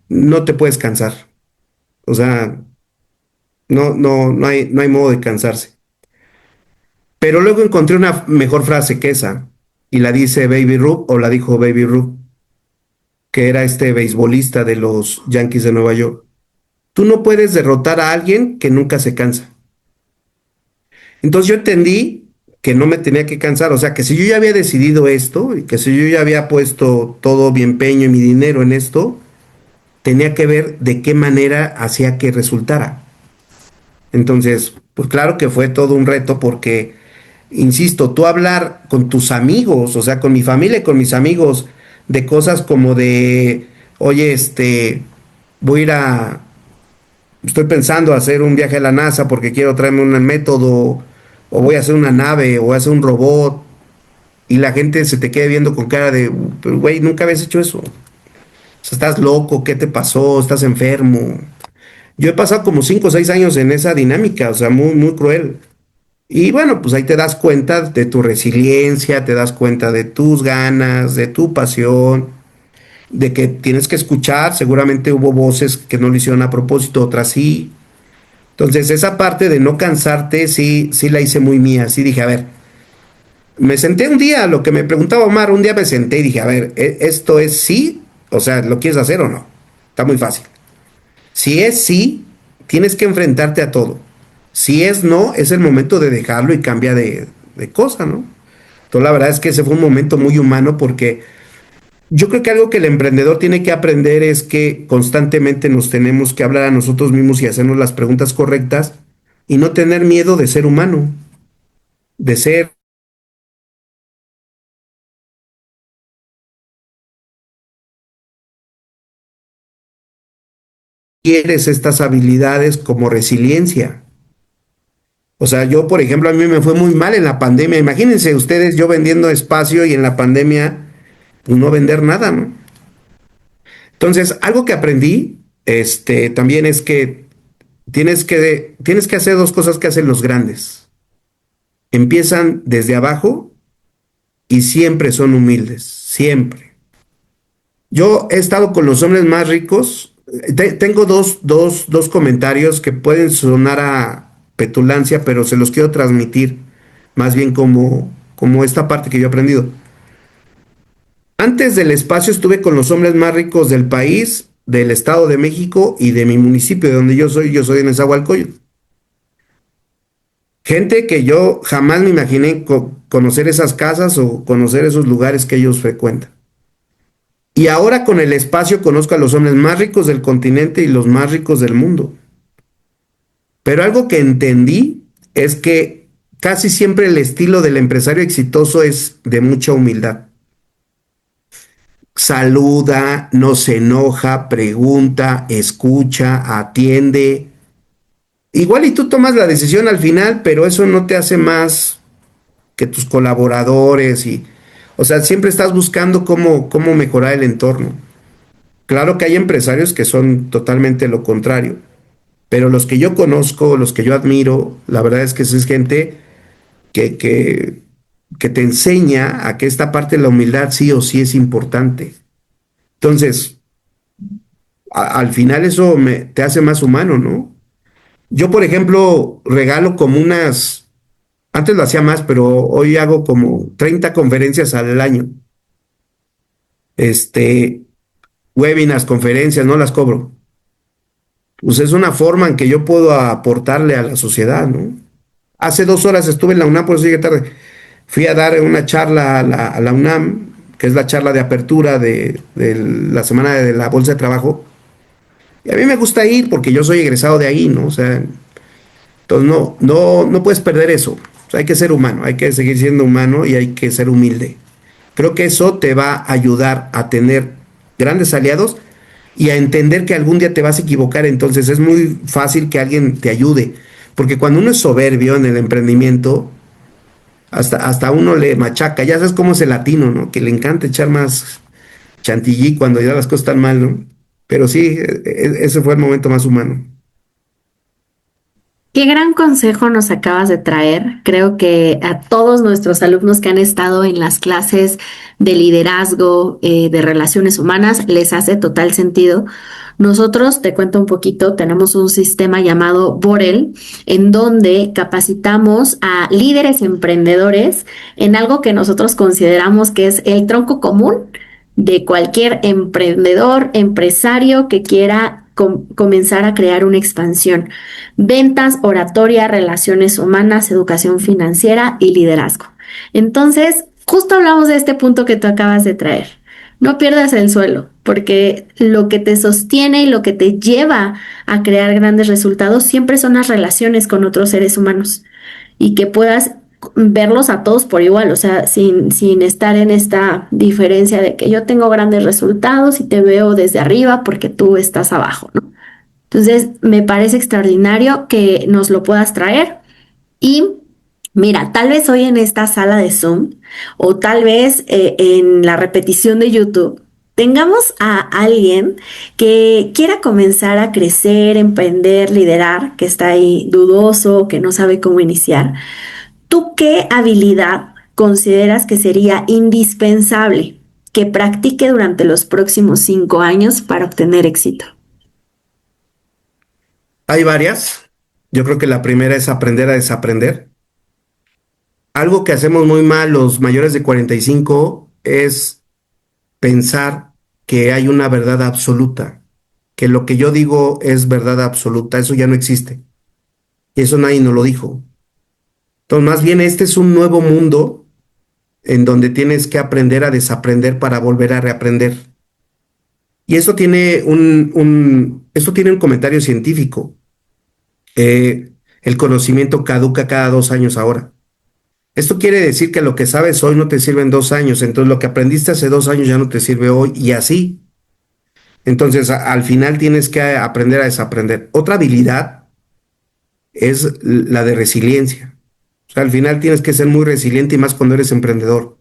no te puedes cansar. O sea, no hay modo de cansarse. Pero luego encontré una mejor frase que esa, y la dice Baby Ruth, o la dijo Baby Ruth, que era este beisbolista de los Yankees de Nueva York. Tú no puedes derrotar a alguien que nunca se cansa. Entonces yo entendí que no me tenía que cansar, o sea, que si yo ya había decidido esto, y que si yo ya había puesto todo mi empeño y mi dinero en esto, tenía que ver de qué manera hacía que resultara. Entonces, pues claro que fue todo un reto porque, insisto, tú hablar con tus amigos, o sea, con mi familia y con mis amigos, de cosas como de, oye, voy a ir a, estoy pensando hacer un viaje a la NASA porque quiero traerme un método, o voy a hacer una nave, o voy a hacer un robot, y la gente se te queda viendo con cara de, pero güey, nunca habías hecho eso. O sea, estás loco, ¿qué te pasó? ¿Estás enfermo? Yo he pasado como 5 o 6 años en esa dinámica, o sea, muy, muy cruel. Y bueno, pues ahí te das cuenta de tu resiliencia, te das cuenta de tus ganas, de tu pasión, de que tienes que escuchar. Seguramente hubo voces que no lo hicieron a propósito, otras sí. Entonces, esa parte de no cansarte, sí, sí la hice muy mía. Sí dije, a ver, me senté un día, lo que me preguntaba Omar, un día me senté y dije, a ver, ¿esto es sí? O sea, ¿lo quieres hacer o no? Está muy fácil. Si es sí, tienes que enfrentarte a todo. Si es no, es el momento de dejarlo y cambia de cosa, ¿no? Entonces, la verdad es que ese fue un momento muy humano porque yo creo que algo que el emprendedor tiene que aprender es que constantemente nos tenemos que hablar a nosotros mismos y hacernos las preguntas correctas y no tener miedo de ser humano, de ser, quieres estas habilidades como resiliencia. O sea, yo, por ejemplo, a mí me fue muy mal en la pandemia. Imagínense ustedes, yo vendiendo espacio y en la pandemia, pues no vender nada, ¿no? Entonces, algo que aprendí, también es que tienes que hacer dos cosas que hacen los grandes. Empiezan desde abajo y siempre son humildes, siempre. Yo he estado con los hombres más ricos. Tengo dos comentarios que pueden sonar a petulancia, pero se los quiero transmitir más bien como esta parte que yo he aprendido. Antes del espacio estuve con los hombres más ricos del país, del Estado de México y de mi municipio, de donde yo soy de Nezahualcóyotl. Gente que yo jamás me imaginé conocer esas casas o conocer esos lugares que ellos frecuentan. Y ahora con el espacio conozco a los hombres más ricos del continente y los más ricos del mundo. Pero algo que entendí es que casi siempre el estilo del empresario exitoso es de mucha humildad. Saluda, no se enoja, pregunta, escucha, atiende. Igual y tú tomas la decisión al final, pero eso no te hace más que tus colaboradores y, o sea, siempre estás buscando cómo mejorar el entorno. Claro que hay empresarios que son totalmente lo contrario, pero los que yo conozco, los que yo admiro, la verdad es que es gente que, que, que te enseña a que esta parte de la humildad sí o sí es importante. Entonces, al final eso te hace más humano, ¿no? Yo, por ejemplo, regalo como antes lo hacía más, pero hoy hago como 30 conferencias al año. Este, Webinars, conferencias, no las cobro. Pues es una forma en que yo puedo aportarle a la sociedad, ¿no? Hace 2 horas estuve en la UNAM, por eso llegué tarde. Fui a dar una charla a la UNAM, que es la charla de apertura de la semana de la Bolsa de Trabajo. Y a mí me gusta ir porque yo soy egresado de ahí, ¿no? O sea, entonces no puedes perder eso. O sea, hay que ser humano, hay que seguir siendo humano y hay que ser humilde. Creo que eso te va a ayudar a tener grandes aliados y a entender que algún día te vas a equivocar. Entonces es muy fácil que alguien te ayude. Porque cuando uno es soberbio en el emprendimiento, hasta uno le machaca. Ya sabes cómo es el latino, ¿no? Que le encanta echar más chantilly cuando ya las cosas están mal, ¿no? Pero sí, ese fue el momento más humano. Qué gran consejo nos acabas de traer. Creo que a todos nuestros alumnos que han estado en las clases de liderazgo, de relaciones humanas, les hace total sentido. Nosotros, te cuento un poquito, tenemos un sistema llamado Borel, en donde capacitamos a líderes emprendedores en algo que nosotros consideramos que es el tronco común de cualquier emprendedor, empresario que quiera comenzar a crear una expansión. Ventas, oratoria, relaciones humanas, educación financiera y liderazgo. Entonces, justo hablamos de este punto que tú acabas de traer. No pierdas el suelo, porque lo que te sostiene y lo que te lleva a crear grandes resultados siempre son las relaciones con otros seres humanos y que puedas verlos a todos por igual, o sea, sin estar en esta diferencia de que yo tengo grandes resultados y te veo desde arriba porque tú estás abajo, ¿no? Entonces, me parece extraordinario que nos lo puedas traer y mira, tal vez hoy en esta sala de Zoom o tal vez en la repetición de YouTube tengamos a alguien que quiera comenzar a crecer, emprender, liderar, que está ahí dudoso, que no sabe cómo iniciar. ¿Tú qué habilidad consideras que sería indispensable que practique durante los próximos 5 años para obtener éxito? Hay varias. Yo creo que la primera es aprender a desaprender. Algo que hacemos muy mal los mayores de 45 es pensar que hay una verdad absoluta, que lo que yo digo es verdad absoluta. Eso ya no existe. Y eso nadie nos lo dijo. Entonces, más bien este es un nuevo mundo en donde tienes que aprender a desaprender para volver a reaprender. Y eso tiene eso tiene un comentario científico. El conocimiento caduca cada 2 años ahora. Esto quiere decir que lo que sabes hoy no te sirve en 2 años, entonces lo que aprendiste hace 2 años ya no te sirve hoy y así. Entonces al final tienes que aprender a desaprender. Otra habilidad es la de resiliencia. O sea, al final tienes que ser muy resiliente y más cuando eres emprendedor.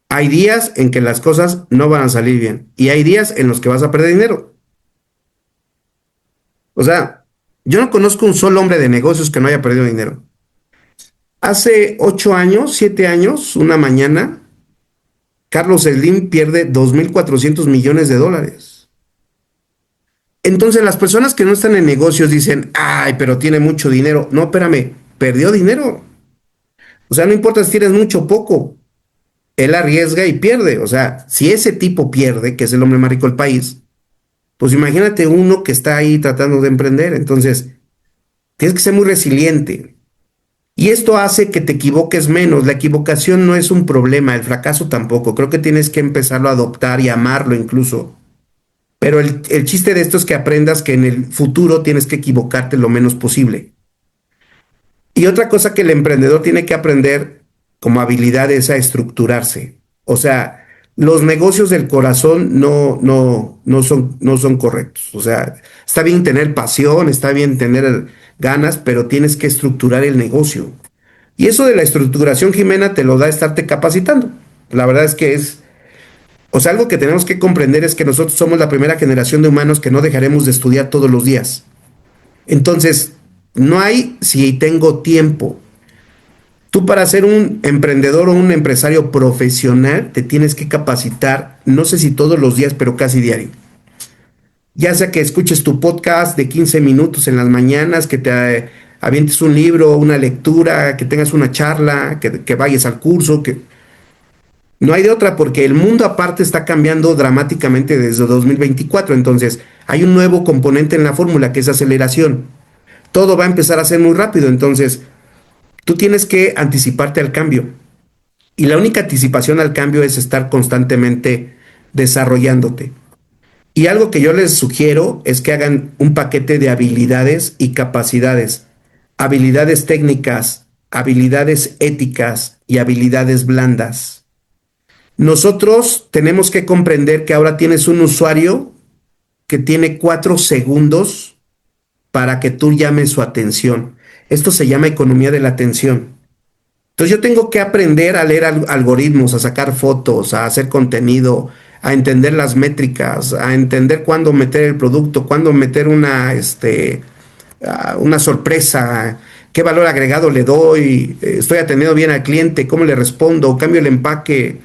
Hay días en que las cosas no van a salir bien y hay días en los que vas a perder dinero. O sea, yo no conozco un solo hombre de negocios que no haya perdido dinero. Hace 8 años, 7 años, una mañana, Carlos Slim pierde 2.400 millones de dólares. Entonces las personas que no están en negocios dicen, ay, pero tiene mucho dinero. No, espérame, perdió dinero. O sea, no importa si tienes mucho o poco. Él arriesga y pierde. O sea, si ese tipo pierde, que es el hombre más rico del país, pues imagínate uno que está ahí tratando de emprender. Entonces, tienes que ser muy resiliente. Y esto hace que te equivoques menos. La equivocación no es un problema, el fracaso tampoco. Creo que tienes que empezarlo a adoptar y amarlo incluso. Pero el chiste de esto es que aprendas que en el futuro tienes que equivocarte lo menos posible. Y otra cosa que el emprendedor tiene que aprender como habilidad es a estructurarse. O sea, los negocios del corazón no son correctos. O sea, está bien tener pasión, está bien tener ganas, pero tienes que estructurar el negocio. Y eso de la estructuración, Jimena, te lo da estarte capacitando. La verdad es que o sea, algo que tenemos que comprender es que nosotros somos la primera generación de humanos que no dejaremos de estudiar todos los días. Entonces, no hay si tengo tiempo. Tú para ser un emprendedor o un empresario profesional te tienes que capacitar, no sé si todos los días, pero casi diario. Ya sea que escuches tu podcast de 15 minutos en las mañanas, que te avientes un libro, una lectura, que tengas una charla, que vayas al curso, que no hay de otra porque el mundo aparte está cambiando dramáticamente desde 2024. Entonces hay un nuevo componente en la fórmula que es aceleración. Todo va a empezar a ser muy rápido, entonces tú tienes que anticiparte al cambio. Y la única anticipación al cambio es estar constantemente desarrollándote. Y algo que yo les sugiero es que hagan un paquete de habilidades y capacidades. Habilidades técnicas, habilidades éticas y habilidades blandas. Nosotros tenemos que comprender que ahora tienes un usuario que tiene 4 segundos para que tú llames su atención. Esto se llama economía de la atención. Entonces yo tengo que aprender a leer algoritmos, a sacar fotos, a hacer contenido, a entender las métricas, a entender cuándo meter el producto, cuándo meter una sorpresa, qué valor agregado le doy, estoy atendiendo bien al cliente, cómo le respondo, cambio el empaque.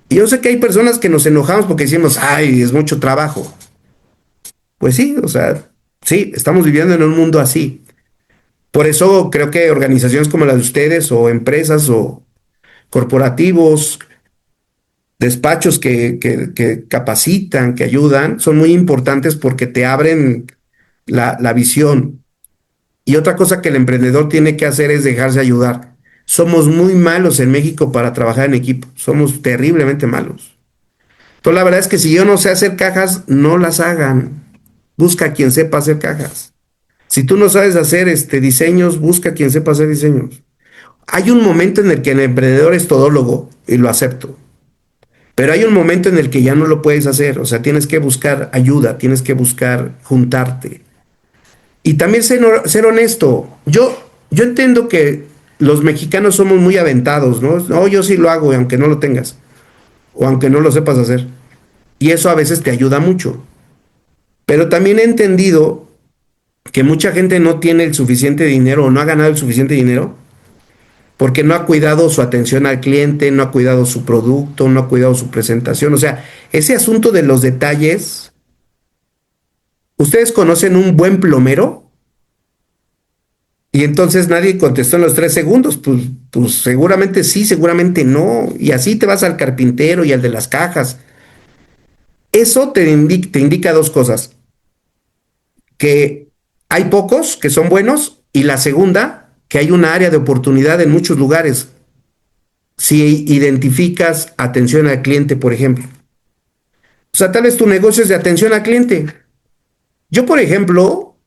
Y yo sé que hay personas que nos enojamos porque decimos, ay, es mucho trabajo. Pues sí, o sea, sí, estamos viviendo en un mundo así. Por eso creo que organizaciones como la de ustedes o empresas o corporativos, despachos que capacitan, que ayudan, son muy importantes porque te abren la visión. Y otra cosa que el emprendedor tiene que hacer es dejarse ayudar. Somos muy malos en México para trabajar en equipo. Somos terriblemente malos. Entonces, la verdad es que si yo no sé hacer cajas, no las hagan. Busca a quien sepa hacer cajas. Si tú no sabes hacer diseños, busca a quien sepa hacer diseños. Hay un momento en el que el emprendedor es todólogo, y lo acepto. Pero hay un momento en el que ya no lo puedes hacer. O sea, tienes que buscar ayuda, tienes que buscar juntarte. Y también ser honesto. Yo entiendo que los mexicanos somos muy aventados, ¿no? No, yo sí lo hago, aunque no lo tengas. O aunque no lo sepas hacer. Y eso a veces te ayuda mucho. Pero también he entendido que mucha gente no tiene el suficiente dinero o no ha ganado el suficiente dinero porque no ha cuidado su atención al cliente, no ha cuidado su producto, no ha cuidado su presentación. O sea, ese asunto de los detalles. ¿Ustedes conocen un buen plomero? Y entonces nadie contestó en los 3 segundos. Pues seguramente sí, seguramente no. Y así te vas al carpintero y al de las cajas. Eso te indica dos cosas. Que hay pocos que son buenos y la segunda, que hay una área de oportunidad en muchos lugares. Si identificas atención al cliente, por ejemplo. O sea, tal vez tu negocio es de atención al cliente. Yo, por ejemplo,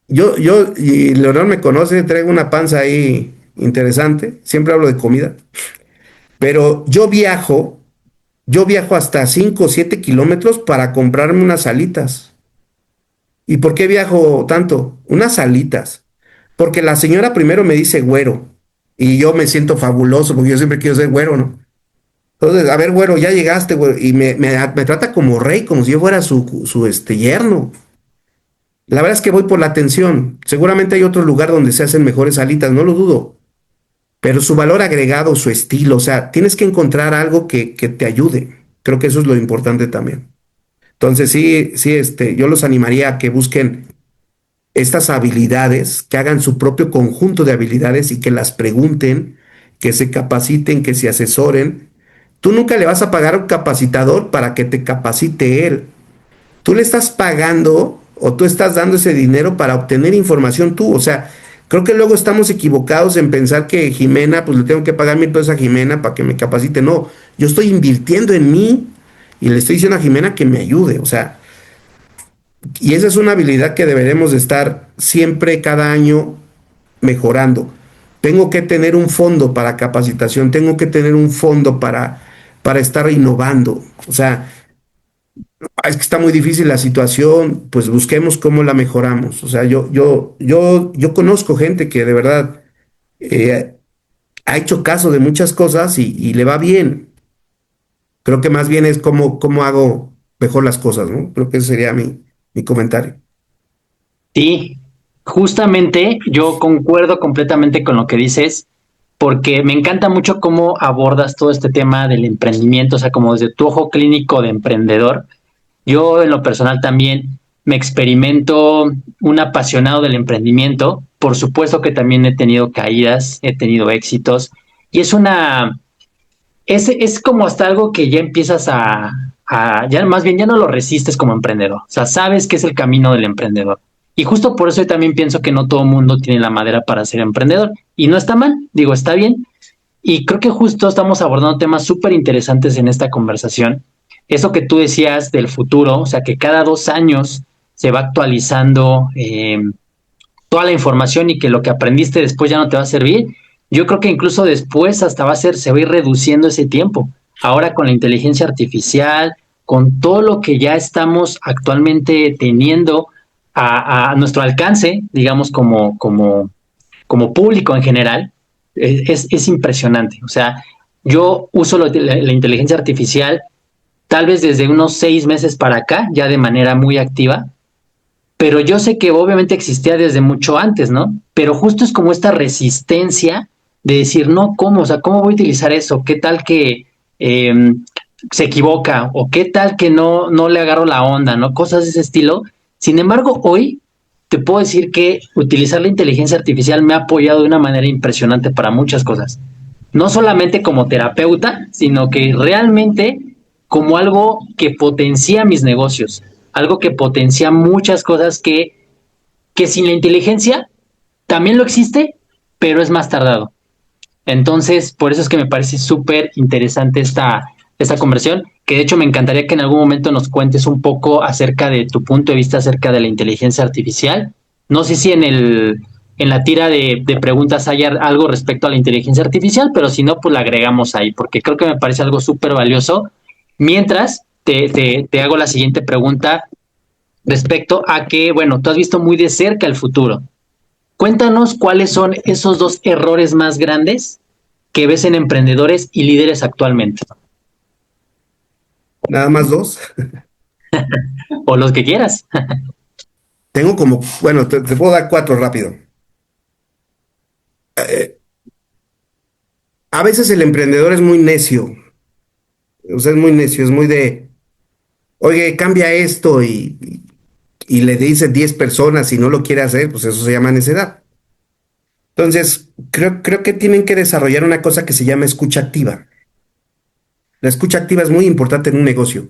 y Leonor me conoce, traigo una panza ahí interesante, siempre hablo de comida, pero yo viajo hasta 5 o 7 kilómetros para comprarme unas alitas. ¿Y por qué viajo tanto? Unas alitas. Porque la señora primero me dice güero, y yo me siento fabuloso, porque yo siempre quiero ser güero, ¿no? Entonces, a ver, güero, ya llegaste, güero, y me trata como rey, como si yo fuera su yerno. La verdad es que voy por la atención. Seguramente hay otro lugar donde se hacen mejores alitas, no lo dudo. Pero su valor agregado, su estilo, o sea, tienes que encontrar algo que te ayude. Creo que eso es lo importante también. Entonces, sí, yo los animaría a que busquen estas habilidades, que hagan su propio conjunto de habilidades y que las pregunten, que se capaciten, que se asesoren. Tú nunca le vas a pagar a un capacitador para que te capacite él. Tú le estás pagando o tú estás dando ese dinero para obtener información tú. O sea, creo que luego estamos equivocados en pensar que Jimena, pues le tengo que pagar 1,000 pesos a Jimena para que me capacite. No, yo estoy invirtiendo en mí y le estoy diciendo a Jimena que me ayude. O sea, y esa es una habilidad que deberemos de estar siempre, cada año, mejorando. Tengo que tener un fondo para capacitación, tengo que tener un fondo para estar innovando. O sea, es que está muy difícil la situación, pues busquemos cómo la mejoramos. O sea, yo conozco gente que de verdad eh, ha hecho caso de muchas cosas y le va bien. Creo que más bien es cómo hago mejor las cosas, ¿no? Creo que ese sería mi comentario. Sí, justamente yo concuerdo completamente con lo que dices, porque me encanta mucho cómo abordas todo este tema del emprendimiento, o sea, como desde tu ojo clínico de emprendedor. Yo en lo personal también me experimento un apasionado del emprendimiento. Por supuesto que también he tenido caídas, he tenido éxitos y es como hasta algo que ya empiezas ya más bien ya no lo resistes como emprendedor. O sea, sabes que es el camino del emprendedor. Y justo por eso yo también pienso que no todo el mundo tiene la madera para ser emprendedor. Y no está mal, digo, está bien. Y creo que justo estamos abordando temas súper interesantes en esta conversación. Eso que tú decías del futuro, o sea, que cada 2 años se va actualizando toda la información y que lo que aprendiste después ya no te va a servir. Yo creo que incluso después hasta se va a ir reduciendo ese tiempo. Ahora con la inteligencia artificial, con todo lo que ya estamos actualmente teniendo a nuestro alcance, digamos, como público en general, es impresionante. O sea, yo uso la inteligencia artificial tal vez desde unos 6 meses para acá, ya de manera muy activa, pero yo sé que obviamente existía desde mucho antes, ¿no? Pero justo es como esta resistencia de decir, no, ¿cómo? O sea, ¿cómo voy a utilizar eso? ¿Qué tal que se equivoca? ¿O qué tal que no le agarro la onda? ¿No? Cosas de ese estilo. Sin embargo, hoy te puedo decir que utilizar la inteligencia artificial me ha apoyado de una manera impresionante para muchas cosas. No solamente como terapeuta, sino que realmente como algo que potencia mis negocios, algo que potencia muchas cosas que sin la inteligencia también lo existe, pero es más tardado. Entonces, por eso es que me parece súper interesante esta conversión, que de hecho me encantaría que en algún momento nos cuentes un poco acerca de tu punto de vista acerca de la inteligencia artificial. No sé si en la tira de preguntas hay algo respecto a la inteligencia artificial, pero si no, pues la agregamos ahí, porque creo que me parece algo súper valioso. Mientras, te hago la siguiente pregunta respecto a que, bueno, tú has visto muy de cerca el futuro. Cuéntanos cuáles son esos dos errores más grandes que ves en emprendedores y líderes actualmente, Nada más dos. o los que quieras. Tengo como, bueno, te puedo dar cuatro rápido. A veces el emprendedor es muy necio, o sea, es muy necio, es muy de, oye, cambia esto y le dice 10 personas y no lo quiere hacer, pues eso se llama necedad. Entonces, creo que tienen que desarrollar una cosa que se llama escucha activa. La escucha activa es muy importante en un negocio.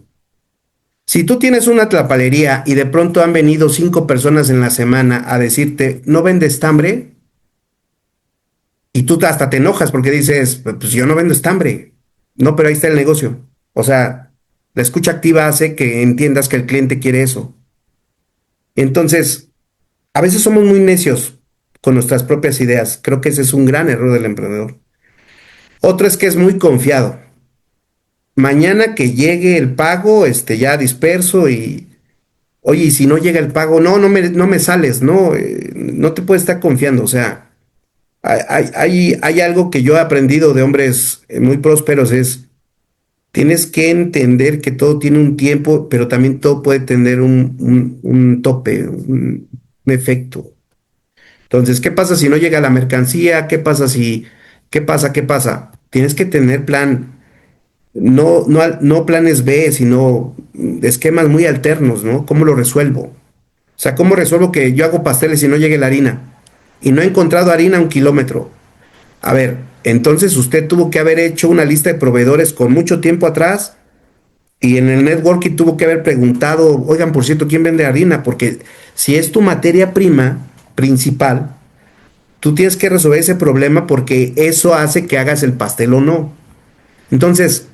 Si tú tienes una tlapalería y de pronto han venido 5 personas en la semana a decirte, ¿no vendes estambre? Y tú hasta te enojas porque dices, pues yo no vendo estambre. No, pero ahí está el negocio. O sea, la escucha activa hace que entiendas que el cliente quiere eso. Entonces, a veces somos muy necios con nuestras propias ideas. Creo que ese es un gran error del emprendedor. Otro es que es muy confiado. Mañana que llegue el pago, ya disperso y, oye, y si no llega el pago, no me sales, no, no te puedes estar confiando. O sea, hay algo que yo he aprendido de hombres muy prósperos es, tienes que entender que todo tiene un tiempo, pero también todo puede tener un tope, un efecto. Entonces, ¿qué pasa si no llega la mercancía? ¿Qué pasa si, qué pasa, qué pasa? Tienes que tener plan, no planes B, sino esquemas muy alternos, ¿no? ¿Cómo lo resuelvo? O sea, ¿cómo resuelvo que yo hago pasteles y no llegue la harina? Y no he encontrado harina a 1 kilómetro. A ver, entonces usted tuvo que haber hecho una lista de proveedores con mucho tiempo atrás y en el networking tuvo que haber preguntado, oigan, por cierto, ¿quién vende harina? Porque si es tu materia prima principal, tú tienes que resolver ese problema porque eso hace que hagas el pastel o no. Entonces,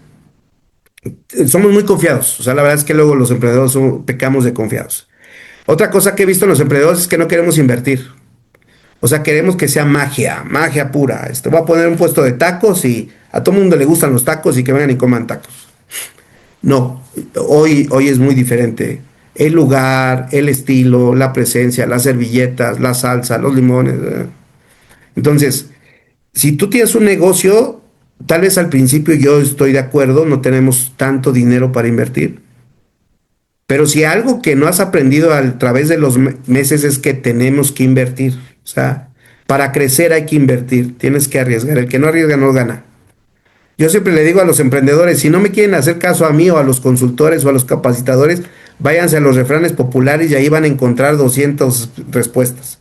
somos muy confiados. O sea, la verdad es que luego los emprendedores pecamos de confiados. Otra cosa que he visto en los emprendedores es que no queremos invertir. O sea, queremos que sea magia, magia pura. Voy a poner un puesto de tacos y a todo mundo le gustan los tacos y que vengan y coman tacos. No, hoy es muy diferente. El lugar, el estilo, la presencia, las servilletas, la salsa, los limones. Entonces, si tú tienes un negocio, tal vez al principio yo estoy de acuerdo, no tenemos tanto dinero para invertir. Pero si algo que no has aprendido a través de los meses es que tenemos que invertir. O sea, para crecer hay que invertir, tienes que arriesgar. El que no arriesga no gana. Yo siempre le digo a los emprendedores, si no me quieren hacer caso a mí o a los consultores o a los capacitadores, váyanse a los refranes populares y ahí van a encontrar 200 respuestas.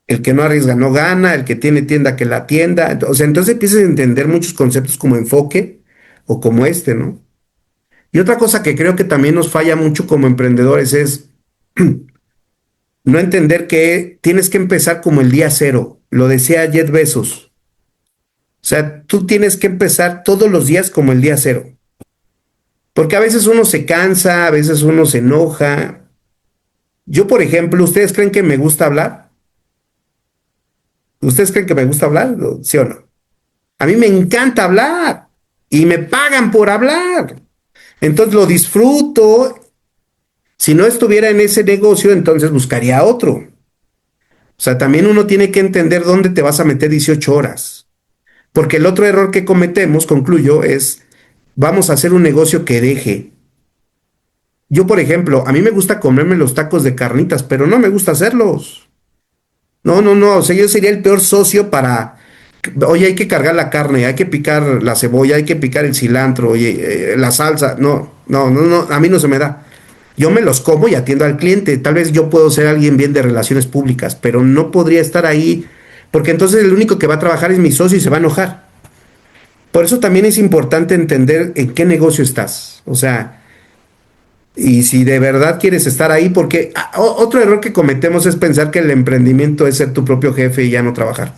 El que no arriesga no gana, el que tiene tienda que la atienda. O sea, entonces empiezas a entender muchos conceptos como enfoque o como ¿no? Y otra cosa que creo que también nos falla mucho como emprendedores es no entender que tienes que empezar como el día cero. Lo decía Jeff Bezos. O sea, tú tienes que empezar todos los días como el día cero. Porque a veces uno se cansa, a veces uno se enoja. Yo, por ejemplo, ¿ustedes creen que me gusta hablar? ¿Ustedes creen que me gusta hablar? ¿Sí o no? A mí me encanta hablar y me pagan por hablar. Entonces lo disfruto. Si no estuviera en ese negocio, entonces buscaría otro. O sea, también uno tiene que entender dónde te vas a meter 18 horas. Porque el otro error que cometemos, concluyo, es vamos a hacer un negocio que deje. Yo, por ejemplo, a mí me gusta comerme los tacos de carnitas, pero no me gusta hacerlos. No, no, no, o sea, yo sería el peor socio para, oye, hay que cargar la carne, hay que picar la cebolla, hay que picar el cilantro, oye, la salsa. No, no, no, no, a mí no se me da. Yo me los como y atiendo al cliente. Tal vez yo puedo ser alguien bien de relaciones públicas, pero no podría estar ahí, porque entonces el único que va a trabajar es mi socio y se va a enojar. Por eso también es importante entender en qué negocio estás. O sea, y si de verdad quieres estar ahí, porque otro error que cometemos es pensar que el emprendimiento es ser tu propio jefe y ya no trabajar.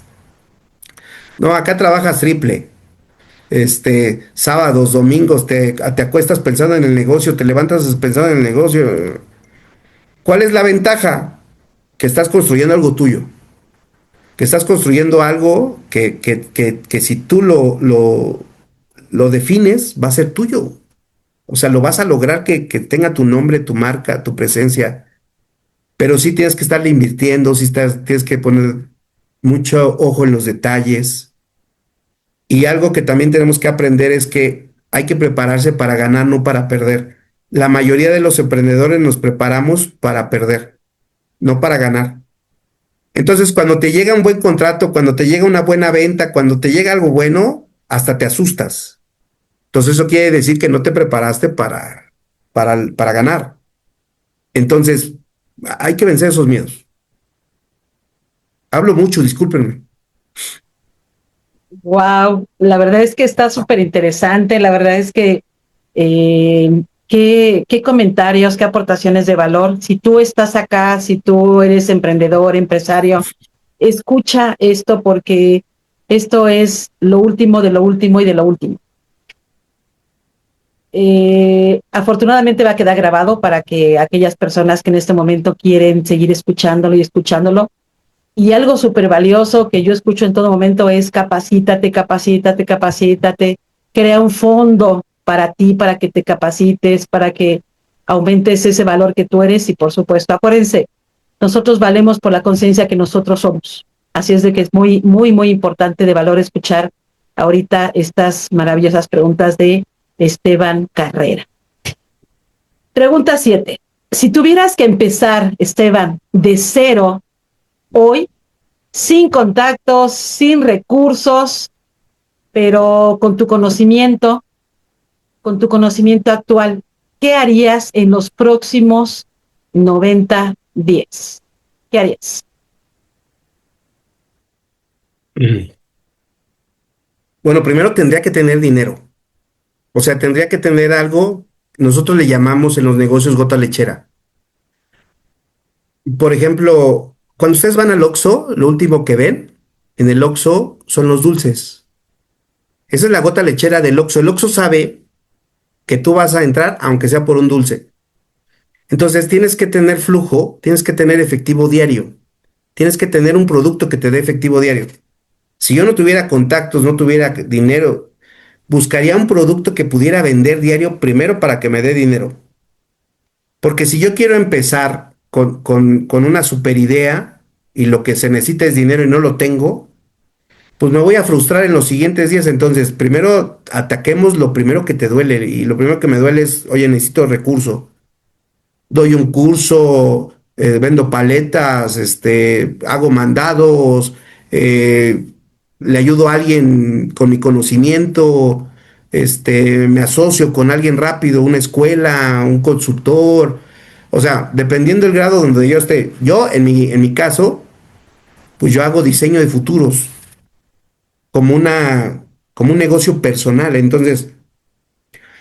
No, acá trabajas triple. Sábados, domingos, te acuestas pensando en el negocio, te levantas pensando en el negocio. ¿Cuál es la ventaja? Que estás construyendo algo tuyo, que estás construyendo algo que si tú lo defines, va a ser tuyo. O sea, lo vas a lograr que tenga tu nombre, tu marca, tu presencia, pero sí tienes que estarle invirtiendo, tienes que poner mucho ojo en los detalles. Y algo que también tenemos que aprender es que hay que prepararse para ganar, no para perder. La mayoría de los emprendedores nos preparamos para perder, no para ganar. Entonces, cuando te llega un buen contrato, cuando te llega una buena venta, cuando te llega algo bueno, hasta te asustas. Entonces, eso quiere decir que no te preparaste para ganar. Entonces, hay que vencer esos miedos. Hablo mucho, discúlpenme. Wow, la verdad es que está súper interesante, la verdad es que qué comentarios, qué aportaciones de valor. Si tú estás acá, si tú eres emprendedor, empresario, escucha esto porque esto es lo último de lo último y de lo último. Afortunadamente va a quedar grabado para que aquellas personas que en este momento quieren seguir escuchándolo y escuchándolo. Y algo súper valioso que yo escucho en todo momento es capacítate, capacítate, capacítate. Crea un fondo para ti, para que te capacites, para que aumentes ese valor que tú eres. Y por supuesto, acuérdense, nosotros valemos por la conciencia que nosotros somos. Así es de que es muy, muy, muy importante de valor escuchar ahorita estas maravillosas preguntas de Esteban Carrera. Pregunta 7. Si tuvieras que empezar, Esteban, de cero hoy, sin contactos, sin recursos, pero con tu conocimiento actual, ¿qué harías en los próximos 90 días? ¿Qué harías? Bueno, primero tendría que tener dinero. O sea, tendría que tener algo, nosotros le llamamos en los negocios gota lechera. Por ejemplo, cuando ustedes van al Oxxo, lo último que ven en el Oxxo son los dulces. Esa es la gota lechera del Oxxo. El Oxxo sabe que tú vas a entrar aunque sea por un dulce. Entonces tienes que tener flujo, tienes que tener efectivo diario, tienes que tener un producto que te dé efectivo diario. Si yo no tuviera contactos, no tuviera dinero, buscaría un producto que pudiera vender diario primero para que me dé dinero. Porque si yo quiero empezar con una super idea y lo que se necesita es dinero y no lo tengo, pues me voy a frustrar en los siguientes días. Entonces, primero ataquemos lo primero que te duele. Y lo primero que me duele es, oye, necesito recurso. Doy un curso, vendo paletas, hago mandados, eh, le ayudo a alguien con mi conocimiento, me asocio con alguien rápido, una escuela, un consultor. O sea, dependiendo del grado donde yo esté. Yo, en mi caso, pues yo hago diseño de futuros como un negocio personal. Entonces,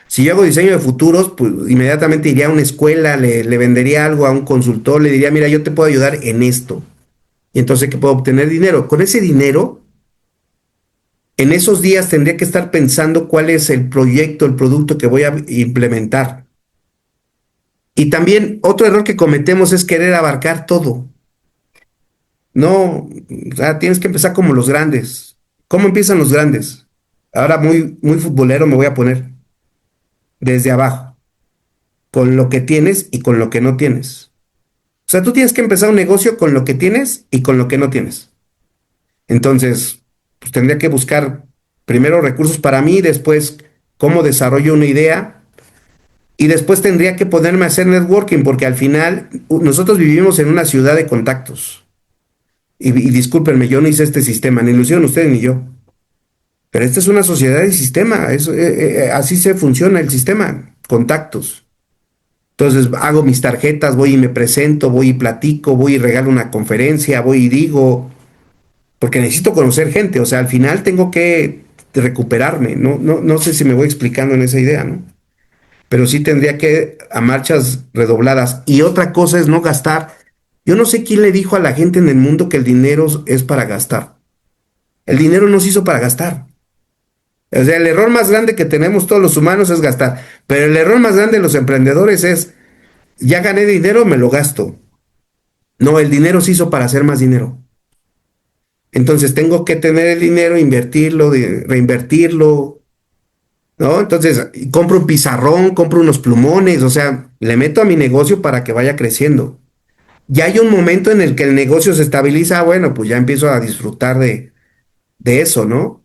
si yo hago diseño de futuros, pues inmediatamente iría a una escuela, le vendería algo a un consultor, le diría, mira, yo te puedo ayudar en esto. Y entonces, ¿qué puedo obtener dinero? Con ese dinero, en esos días tendría que estar pensando cuál es el proyecto, el producto que voy a implementar. Y también otro error que cometemos es querer abarcar todo. No, o sea, tienes que empezar como los grandes. ¿Cómo empiezan los grandes? Ahora muy, muy futbolero me voy a poner desde abajo, con lo que tienes y con lo que no tienes. O sea, tú tienes que empezar un negocio con lo que tienes y con lo que no tienes. Entonces, pues tendría que buscar primero recursos para mí, después cómo desarrollo una idea Y después tendría que ponerme a hacer networking, porque al final nosotros vivimos en una ciudad de contactos. Y discúlpenme, yo no hice este sistema, ni lo hicieron ustedes ni yo. Pero esta es una sociedad de sistema, así se funciona el sistema, contactos. Entonces hago mis tarjetas, voy y me presento, voy y platico, voy y regalo una conferencia, voy y digo, porque necesito conocer gente, o sea, al final tengo que recuperarme, no sé si me voy explicando en esa idea, ¿no? Pero sí tendría que a marchas redobladas. Y otra cosa es no gastar. Yo no sé quién le dijo a la gente en el mundo que el dinero es para gastar. El dinero no se hizo para gastar. O sea, el error más grande que tenemos todos los humanos es gastar. Pero el error más grande de los emprendedores es, ya gané dinero, me lo gasto. No, el dinero se hizo para hacer más dinero. Entonces tengo que tener el dinero, invertirlo, reinvertirlo, ¿no? Entonces compro un pizarrón, compro unos plumones, o sea, le meto a mi negocio para que vaya creciendo. Ya hay un momento en el que el negocio se estabiliza, bueno, pues ya empiezo a disfrutar de eso, ¿no?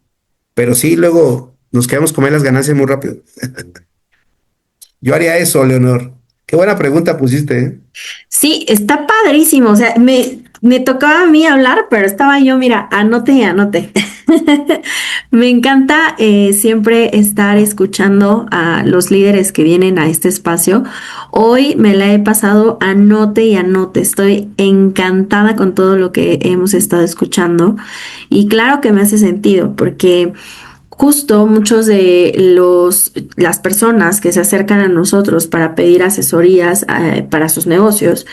Pero sí, luego nos quedamos comer las ganancias muy rápido. Yo haría eso, Leonor. Qué buena pregunta pusiste, ¿eh? Sí, está padrísimo. O sea, me tocaba a mí hablar, pero estaba yo, mira, anote y anote. Me encanta siempre estar escuchando a los líderes que vienen a este espacio. Hoy me la he pasado anote y anote. Estoy encantada con todo lo que hemos estado escuchando. Y claro que me hace sentido, porque justo muchos de las personas que se acercan a nosotros para pedir asesorías para sus negocios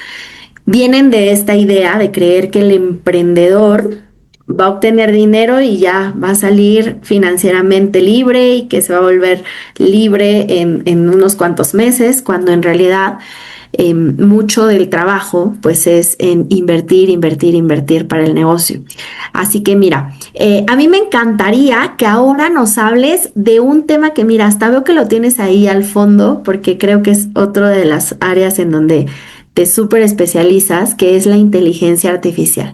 vienen de esta idea de creer que el emprendedor va a obtener dinero y ya va a salir financieramente libre y que se va a volver libre en unos cuantos meses, cuando en realidad mucho del trabajo pues es en invertir, invertir, invertir para el negocio. Así que mira, a mí me encantaría que ahora nos hables de un tema que mira, hasta veo que lo tienes ahí al fondo, porque creo que es otro de las áreas en donde te súper especializas, que es la inteligencia artificial.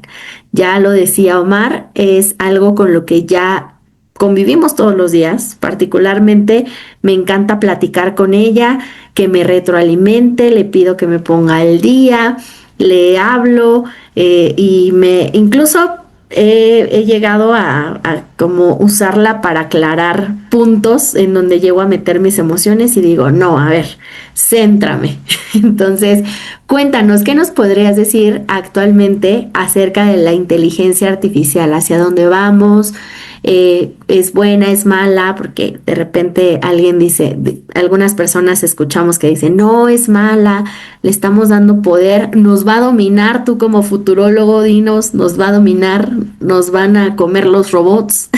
Ya lo decía Omar, es algo con lo que ya convivimos todos los días. Particularmente me encanta platicar con ella, que me retroalimente, le pido que me ponga al día, le hablo y me incluso he llegado a como usarla para aclarar puntos en donde llego a meter mis emociones y digo, no, a ver, céntrame. Entonces, cuéntanos, ¿qué nos podrías decir actualmente acerca de la inteligencia artificial? ¿Hacia dónde vamos? ¿Es buena, es mala? Porque de repente alguien dice, algunas personas escuchamos que dicen, no, es mala, le estamos dando poder, nos va a dominar, tú como futurólogo, dinos, nos va a dominar, nos van a comer los robots.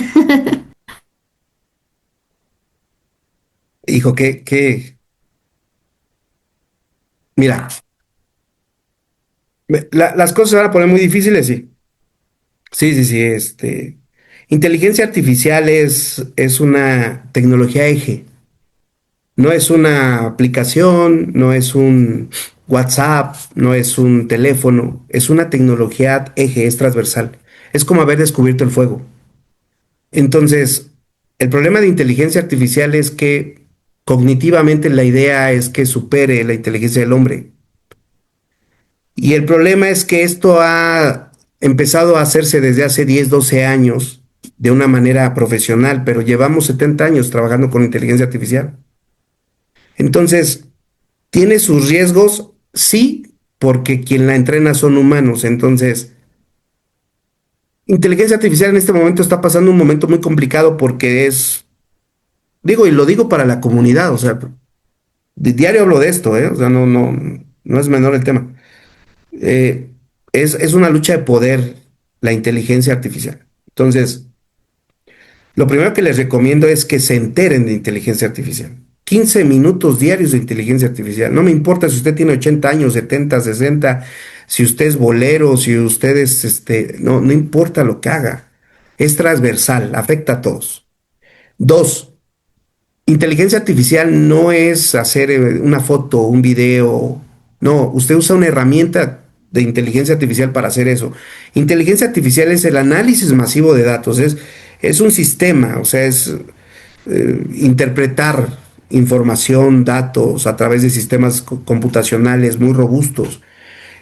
Hijo, mira, las cosas se van a poner muy difíciles, sí. Sí, inteligencia artificial es una tecnología eje. No es una aplicación, no es un WhatsApp, no es un teléfono, es una tecnología eje, es transversal. Es como haber descubierto el fuego. Entonces, el problema de inteligencia artificial es que cognitivamente la idea es que supere la inteligencia del hombre. Y el problema es que esto ha empezado a hacerse desde hace 10, 12 años de una manera profesional, pero llevamos 70 años trabajando con inteligencia artificial. Entonces, ¿tiene sus riesgos? Sí, porque quien la entrena son humanos. Entonces, inteligencia artificial en este momento está pasando un momento muy complicado porque digo, y lo digo para la comunidad, o sea, de diario hablo de esto, ¿eh? O sea, no es menor el tema. Eh, es una lucha de poder la inteligencia artificial. Entonces, lo primero que les recomiendo es que se enteren de inteligencia artificial. 15 minutos diarios de inteligencia artificial. No me importa si usted tiene 80 años, 70, 60, si usted es bolero, si usted es, no importa lo que haga. Es transversal, afecta a todos. Dos, inteligencia artificial no es hacer una foto, un video. No, usted usa una herramienta de inteligencia artificial para hacer eso. Inteligencia artificial es el análisis masivo de datos, es un sistema, o sea, es interpretar información, datos a través de sistemas computacionales muy robustos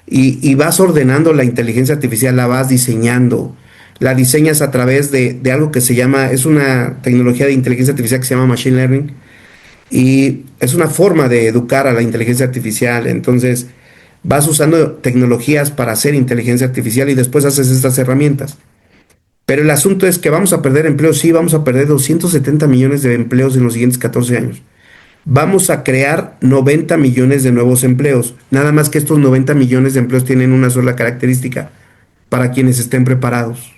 y vas ordenando la inteligencia artificial, la vas diseñando, la diseñas a través de algo que se llama, es una tecnología de inteligencia artificial que se llama Machine Learning y es una forma de educar a la inteligencia artificial. Entonces vas usando tecnologías para hacer inteligencia artificial y después haces estas herramientas. Pero el asunto es que vamos a perder empleos, sí, vamos a perder 270 millones de empleos en los siguientes 14 años. Vamos a crear 90 millones de nuevos empleos. Nada más que estos 90 millones de empleos tienen una sola característica, para quienes estén preparados.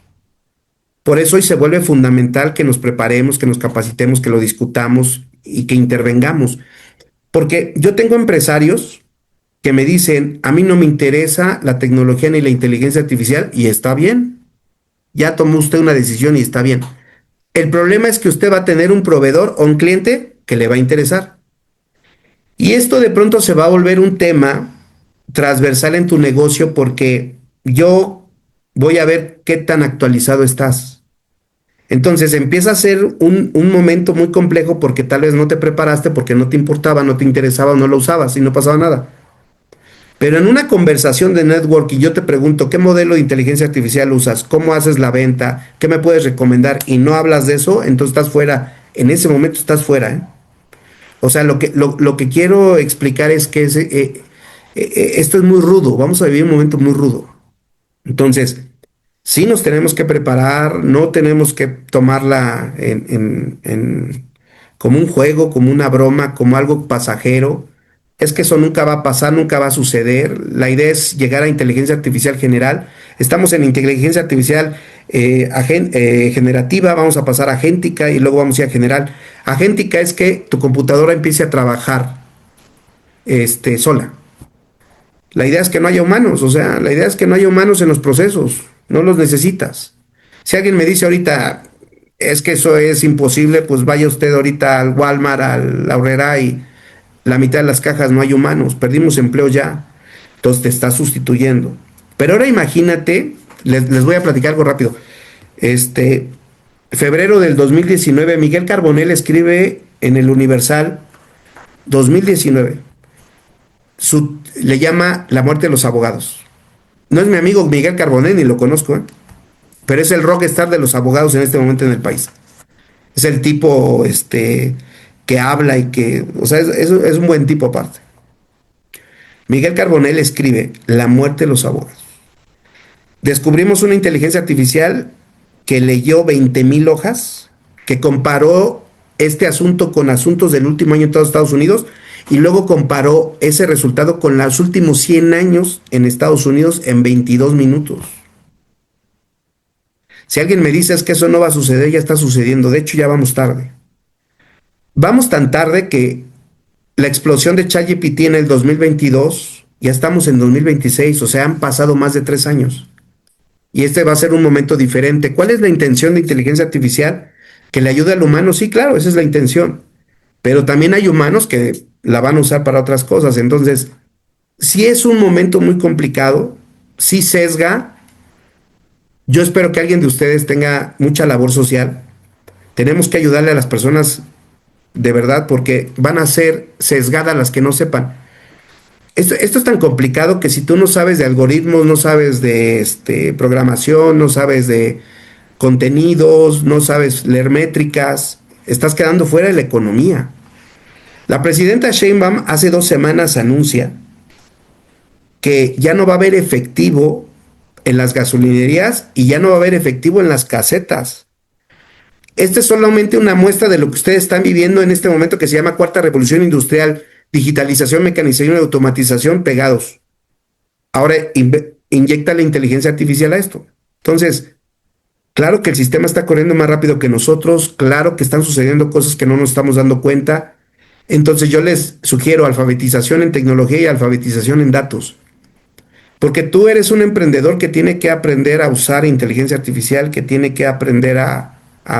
Por eso hoy se vuelve fundamental que nos preparemos, que nos capacitemos, que lo discutamos y que intervengamos. Porque yo tengo empresarios que me dicen, a mí no me interesa la tecnología ni la inteligencia artificial, y está bien. Ya tomó usted una decisión y está bien. El problema es que usted va a tener un proveedor o un cliente que le va a interesar. Y esto de pronto se va a volver un tema transversal en tu negocio porque yo voy a ver qué tan actualizado estás. Entonces empieza a ser un momento muy complejo porque tal vez no te preparaste, porque no te importaba, no te interesaba, no lo usabas y no pasaba nada. Pero en una conversación de networking yo te pregunto, ¿qué modelo de inteligencia artificial usas? ¿Cómo haces la venta? ¿Qué me puedes recomendar? Y no hablas de eso, entonces estás fuera. En ese momento estás fuera, ¿eh? O sea, lo que quiero explicar es que esto es muy rudo. Vamos a vivir un momento muy rudo. Entonces, sí nos tenemos que preparar, no tenemos que tomarla como un juego, como una broma, como algo pasajero. Es que eso nunca va a pasar, nunca va a suceder. La idea es llegar a inteligencia artificial general. Estamos en inteligencia artificial generativa, vamos a pasar a agéntica y luego vamos a ir a general. Agéntica es que tu computadora empiece a trabajar sola. La idea es que no haya humanos, o sea, la idea es que no haya humanos en los procesos, no los necesitas. Si alguien me dice ahorita, es que eso es imposible, pues vaya usted ahorita al Walmart, a la Aurrera y la mitad de las cajas no hay humanos, perdimos empleo ya, entonces te está sustituyendo. Pero ahora imagínate, les voy a platicar algo rápido. Febrero del 2019, Miguel Carbonell escribe en el Universal, 2019, le llama La muerte de los abogados. No es mi amigo Miguel Carbonell, ni lo conozco, pero es el rockstar de los abogados en este momento en el país. Es el tipo que habla y que, o sea, es un buen tipo aparte. Miguel Carbonell escribe La muerte de los abogados. Descubrimos una inteligencia artificial que leyó 20,000 hojas, que comparó este asunto con asuntos del último año en todos Estados Unidos y luego comparó ese resultado con los últimos 100 años en Estados Unidos en 22 minutos. Si alguien me dice es que eso no va a suceder, ya está sucediendo. De hecho, ya vamos tarde. Vamos tan tarde que la explosión de ChatGPT en el 2022, ya estamos en 2026, o sea, han pasado más de 3 años. Y este va a ser un momento diferente. ¿Cuál es la intención de inteligencia artificial? ¿Que le ayude al humano? Sí, claro, esa es la intención. Pero también hay humanos que la van a usar para otras cosas. Entonces, sí es un momento muy complicado, sí sesga. Yo espero que alguien de ustedes tenga mucha labor social. Tenemos que ayudarle a las personas de verdad porque van a ser sesgadas las que no sepan. Esto es tan complicado que si tú no sabes de algoritmos, no sabes de programación, no sabes de contenidos, no sabes leer métricas, estás quedando fuera de la economía. La presidenta Sheinbaum hace 2 semanas anuncia que ya no va a haber efectivo en las gasolinerías y ya no va a haber efectivo en las casetas. Esta es solamente una muestra de lo que ustedes están viviendo en este momento que se llama Cuarta Revolución Industrial, digitalización, mecanización y automatización pegados. Ahora inyecta la inteligencia artificial a esto. Entonces, claro que el sistema está corriendo más rápido que nosotros, claro que están sucediendo cosas que no nos estamos dando cuenta. Entonces yo les sugiero alfabetización en tecnología y alfabetización en datos. Porque tú eres un emprendedor que tiene que aprender a usar inteligencia artificial, que tiene que aprender a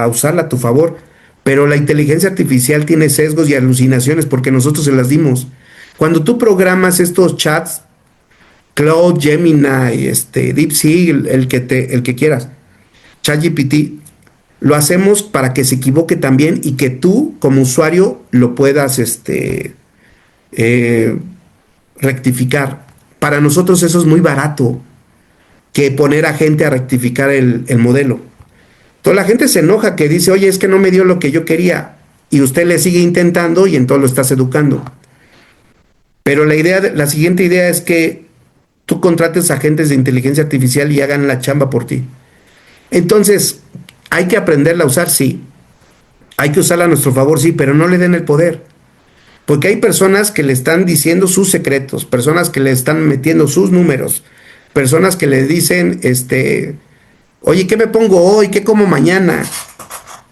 usarla a tu favor. Pero la inteligencia artificial tiene sesgos y alucinaciones porque nosotros se las dimos. Cuando tú programas estos chats, Claude, Gemini, DeepSeek, el que quieras, ChatGPT, lo hacemos para que se equivoque también y que tú, como usuario, lo puedas rectificar. Para nosotros eso es muy barato que poner a gente a rectificar el modelo. Entonces la gente se enoja que dice, oye, es que no me dio lo que yo quería. Y usted le sigue intentando y entonces lo estás educando. Pero la siguiente idea es que tú contrates agentes de inteligencia artificial y hagan la chamba por ti. Entonces, hay que aprenderla a usar, sí. Hay que usarla a nuestro favor, sí, pero no le den el poder. Porque hay personas que le están diciendo sus secretos, personas que le están metiendo sus números, personas que le dicen, oye, ¿qué me pongo hoy? ¿Qué como mañana?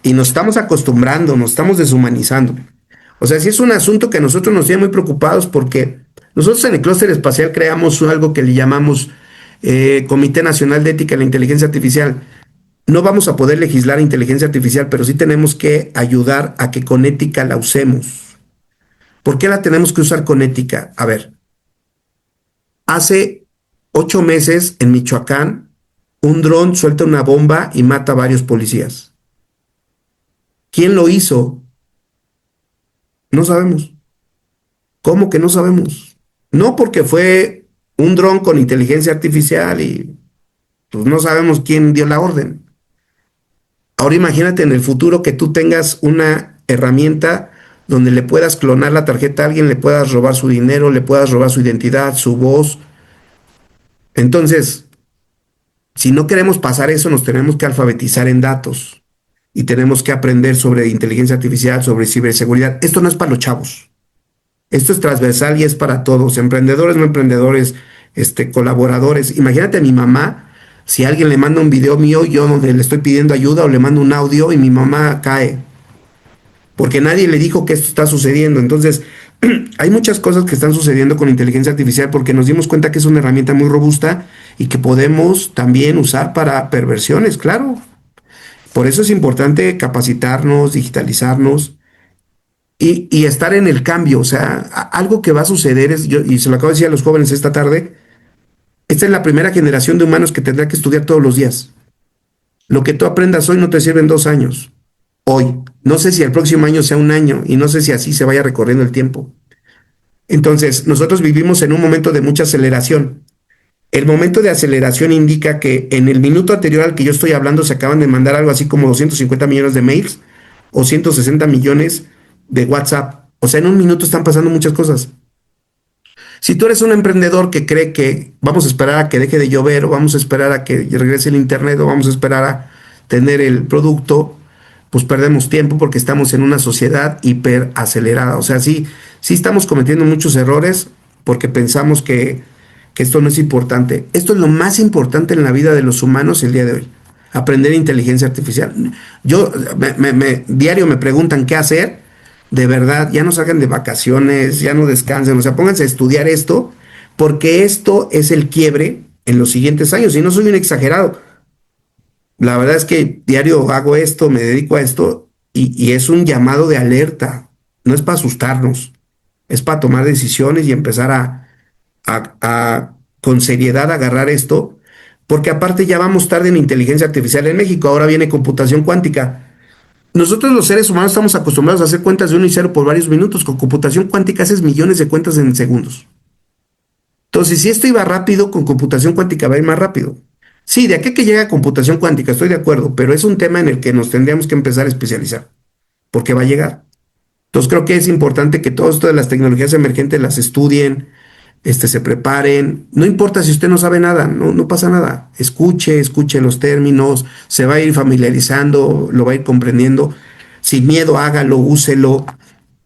Y nos estamos acostumbrando, nos estamos deshumanizando. O sea, sí es un asunto que a nosotros nos tiene muy preocupados porque nosotros en el clúster espacial creamos algo que le llamamos Comité Nacional de Ética en la Inteligencia Artificial. No vamos a poder legislar inteligencia artificial, pero sí tenemos que ayudar a que con ética la usemos. ¿Por qué la tenemos que usar con ética? A ver, hace 8 meses en Michoacán, un dron suelta una bomba y mata a varios policías. ¿Quién lo hizo? No sabemos. ¿Cómo que no sabemos? No porque fue un dron con inteligencia artificial y pues no sabemos quién dio la orden. Ahora imagínate en el futuro que tú tengas una herramienta donde le puedas clonar la tarjeta a alguien, le puedas robar su dinero, le puedas robar su identidad, su voz. Entonces, si no queremos pasar eso, nos tenemos que alfabetizar en datos y tenemos que aprender sobre inteligencia artificial, sobre ciberseguridad. Esto no es para los chavos. Esto es transversal y es para todos, emprendedores, no emprendedores, colaboradores. Imagínate a mi mamá, si alguien le manda un video mío, yo donde le estoy pidiendo ayuda o le mando un audio y mi mamá cae. Porque nadie le dijo que esto está sucediendo. Entonces, hay muchas cosas que están sucediendo con inteligencia artificial porque nos dimos cuenta que es una herramienta muy robusta y que podemos también usar para perversiones, claro. Por eso es importante capacitarnos, digitalizarnos y estar en el cambio. O sea, algo que va a suceder es, y se lo acabo de decir a los jóvenes esta tarde, esta es la primera generación de humanos que tendrá que estudiar todos los días. Lo que tú aprendas hoy no te sirve en 2 años. Hoy. No sé si el próximo año sea un año y no sé si así se vaya recorriendo el tiempo. Entonces, nosotros vivimos en un momento de mucha aceleración. El momento de aceleración indica que en el minuto anterior al que yo estoy hablando se acaban de mandar algo así como 250 millones de mails o 160 millones de WhatsApp. O sea, en un minuto están pasando muchas cosas. Si tú eres un emprendedor que cree que vamos a esperar a que deje de llover o vamos a esperar a que regrese el internet o vamos a esperar a tener el producto, pues perdemos tiempo porque estamos en una sociedad hiper acelerada. O sea, sí estamos cometiendo muchos errores porque pensamos que esto no es importante. Esto es lo más importante en la vida de los humanos el día de hoy. Aprender inteligencia artificial. Yo, diario me preguntan qué hacer. De verdad, ya no salgan de vacaciones, ya no descansen. O sea, pónganse a estudiar esto porque esto es el quiebre en los siguientes años. Y no soy un exagerado. La verdad es que diario hago esto, me dedico a esto y es un llamado de alerta. No es para asustarnos, es para tomar decisiones y empezar a con seriedad agarrar esto, porque aparte ya vamos tarde en inteligencia artificial en México. Ahora viene computación cuántica. Nosotros los seres humanos estamos acostumbrados a hacer cuentas de 1 y 0 por varios minutos. Con computación cuántica haces millones de cuentas en segundos. Entonces, si esto iba rápido, con computación cuántica va a ir más rápido. Sí, de aquí que llega computación cuántica, estoy de acuerdo, pero es un tema en el que nos tendríamos que empezar a especializar, porque va a llegar. Entonces, creo que es importante que todo esto de las tecnologías emergentes las estudien, se preparen. No importa si usted no sabe nada, no pasa nada. Escuche los términos, se va a ir familiarizando, lo va a ir comprendiendo. Sin miedo, hágalo, úselo,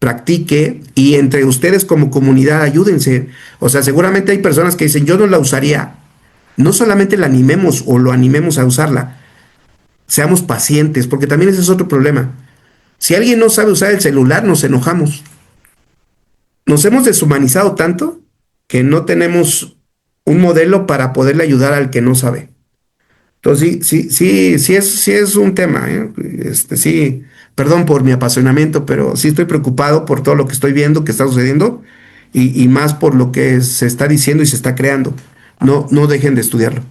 practique y entre ustedes como comunidad ayúdense. O sea, seguramente hay personas que dicen, yo no la usaría. No solamente la animemos o lo animemos a usarla, seamos pacientes, porque también ese es otro problema. Si alguien no sabe usar el celular, nos enojamos. Nos hemos deshumanizado tanto que no tenemos un modelo para poderle ayudar al que no sabe. Entonces, sí es un tema, ¿eh? Sí, perdón por mi apasionamiento, pero sí estoy preocupado por todo lo que estoy viendo que está sucediendo y más por lo que se está diciendo y se está creando. No dejen de estudiarlo.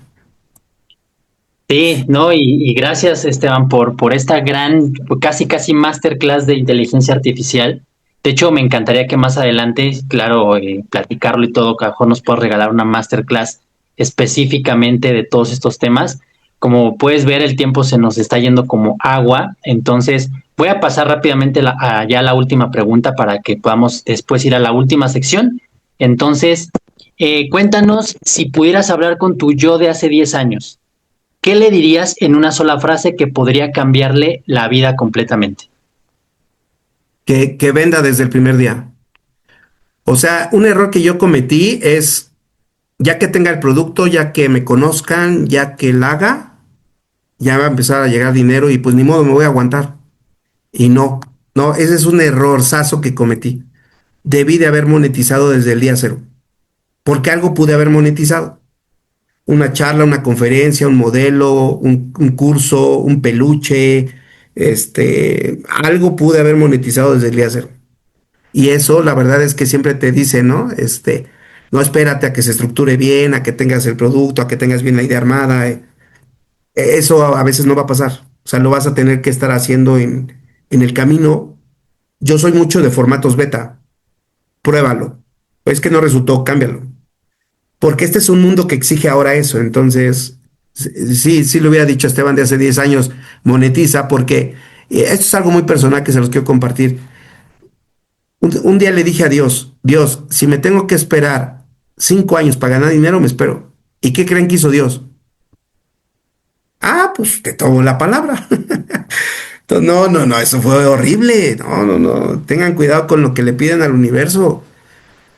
Sí, no, y gracias, Esteban, por esta gran, casi masterclass de inteligencia artificial. De hecho, me encantaría que más adelante, claro, platicarlo y todo, que a lo mejor nos puedas regalar una masterclass específicamente de todos estos temas. Como puedes ver, el tiempo se nos está yendo como agua, entonces voy a pasar rápidamente ya a la última pregunta para que podamos después ir a la última sección. Entonces, cuéntanos si pudieras hablar con tu yo de hace 10 años. ¿Qué le dirías en una sola frase que podría cambiarle la vida completamente? Que venda desde el primer día. O sea, un error que yo cometí es, ya que tenga el producto, ya que me conozcan, ya que la haga, ya va a empezar a llegar dinero y pues ni modo, me voy a aguantar. Y no, ese es un errorzazo que cometí. Debí de haber monetizado desde el día cero, porque algo pude haber monetizado. Una charla, una conferencia, un modelo, un curso, un peluche, algo pude haber monetizado desde el día cero. Y eso, la verdad es que siempre te dice, ¿no? No espérate a que se estructure bien, a que tengas el producto, a que tengas bien la idea armada. Eso a veces no va a pasar. O sea, lo vas a tener que estar haciendo en el camino. Yo soy mucho de formatos beta. Pruébalo. Es que no resultó, cámbialo. Porque este es un mundo que exige ahora eso. Entonces, sí le hubiera dicho a Esteban de hace 10 años, monetiza, porque esto es algo muy personal que se los quiero compartir. Un día le dije a Dios, Dios, si me tengo que esperar 5 años para ganar dinero, me espero. ¿Y qué creen que hizo Dios? Ah, pues te tomo la palabra. Entonces, no, eso fue horrible. No, tengan cuidado con lo que le piden al universo.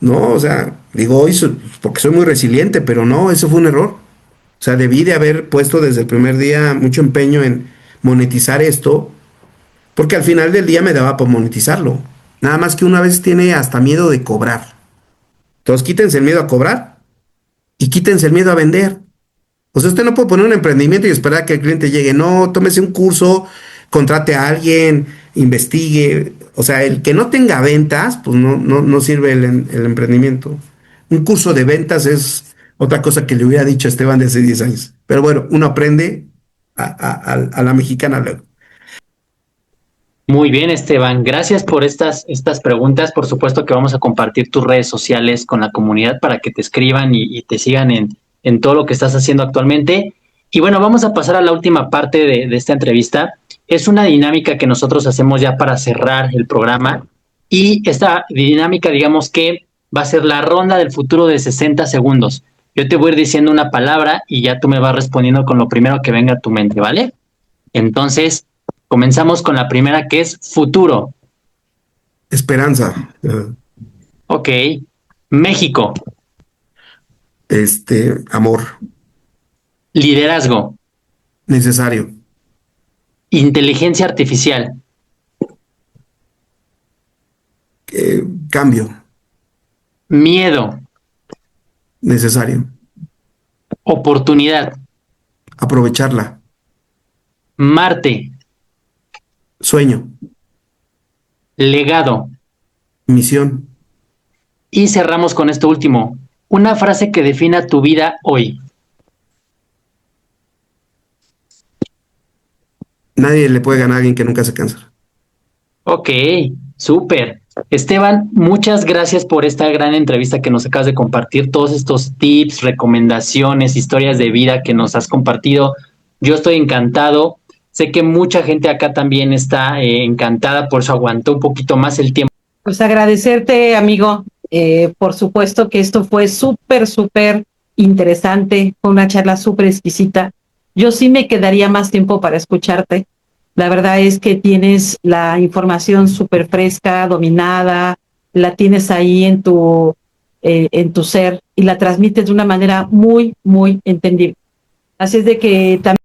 No, o sea, digo hoy porque soy muy resiliente, pero no, eso fue un error. O sea, debí de haber puesto desde el primer día mucho empeño en monetizar esto, porque al final del día me daba por monetizarlo. Nada más que una vez tiene hasta miedo de cobrar. Entonces quítense el miedo a cobrar y quítense el miedo a vender. O sea, usted no puede poner un emprendimiento y esperar a que el cliente llegue. No, tómese un curso, contrate a alguien, investigue. O sea, el que no tenga ventas, pues no sirve el emprendimiento. Un curso de ventas es otra cosa que le hubiera dicho a Esteban de hace 10 años. Pero bueno, uno aprende a la mexicana luego. Muy bien, Esteban. Gracias por estas preguntas. Por supuesto que vamos a compartir tus redes sociales con la comunidad para que te escriban y te sigan en todo lo que estás haciendo actualmente. Y bueno, vamos a pasar a la última parte de esta entrevista. Es una dinámica que nosotros hacemos ya para cerrar el programa. Y esta dinámica, digamos que va a ser la ronda del futuro de 60 segundos. Yo te voy a ir diciendo una palabra y ya tú me vas respondiendo con lo primero que venga a tu mente, ¿vale? Entonces, comenzamos con la primera que es futuro. Esperanza, Ok. México. amor, Liderazgo. necesario, Inteligencia artificial. cambio, Miedo. necesario, Oportunidad. aprovecharla, Marte. sueño, Legado. misión. Y cerramos con esto último. Una frase que defina tu vida hoy. Nadie le puede ganar a alguien que nunca se cansa. Ok, súper. Esteban, muchas gracias por esta gran entrevista que nos acabas de compartir, todos estos tips, recomendaciones, historias de vida que nos has compartido. Yo estoy encantado. Sé que mucha gente acá también está encantada, por eso aguantó un poquito más el tiempo. Pues agradecerte, amigo. Por supuesto que esto fue súper interesante, fue una charla súper exquisita. Yo sí me quedaría más tiempo para escucharte. La verdad es que tienes la información súper fresca, dominada, la tienes ahí en tu ser y la transmites de una manera muy entendible. Así es de que también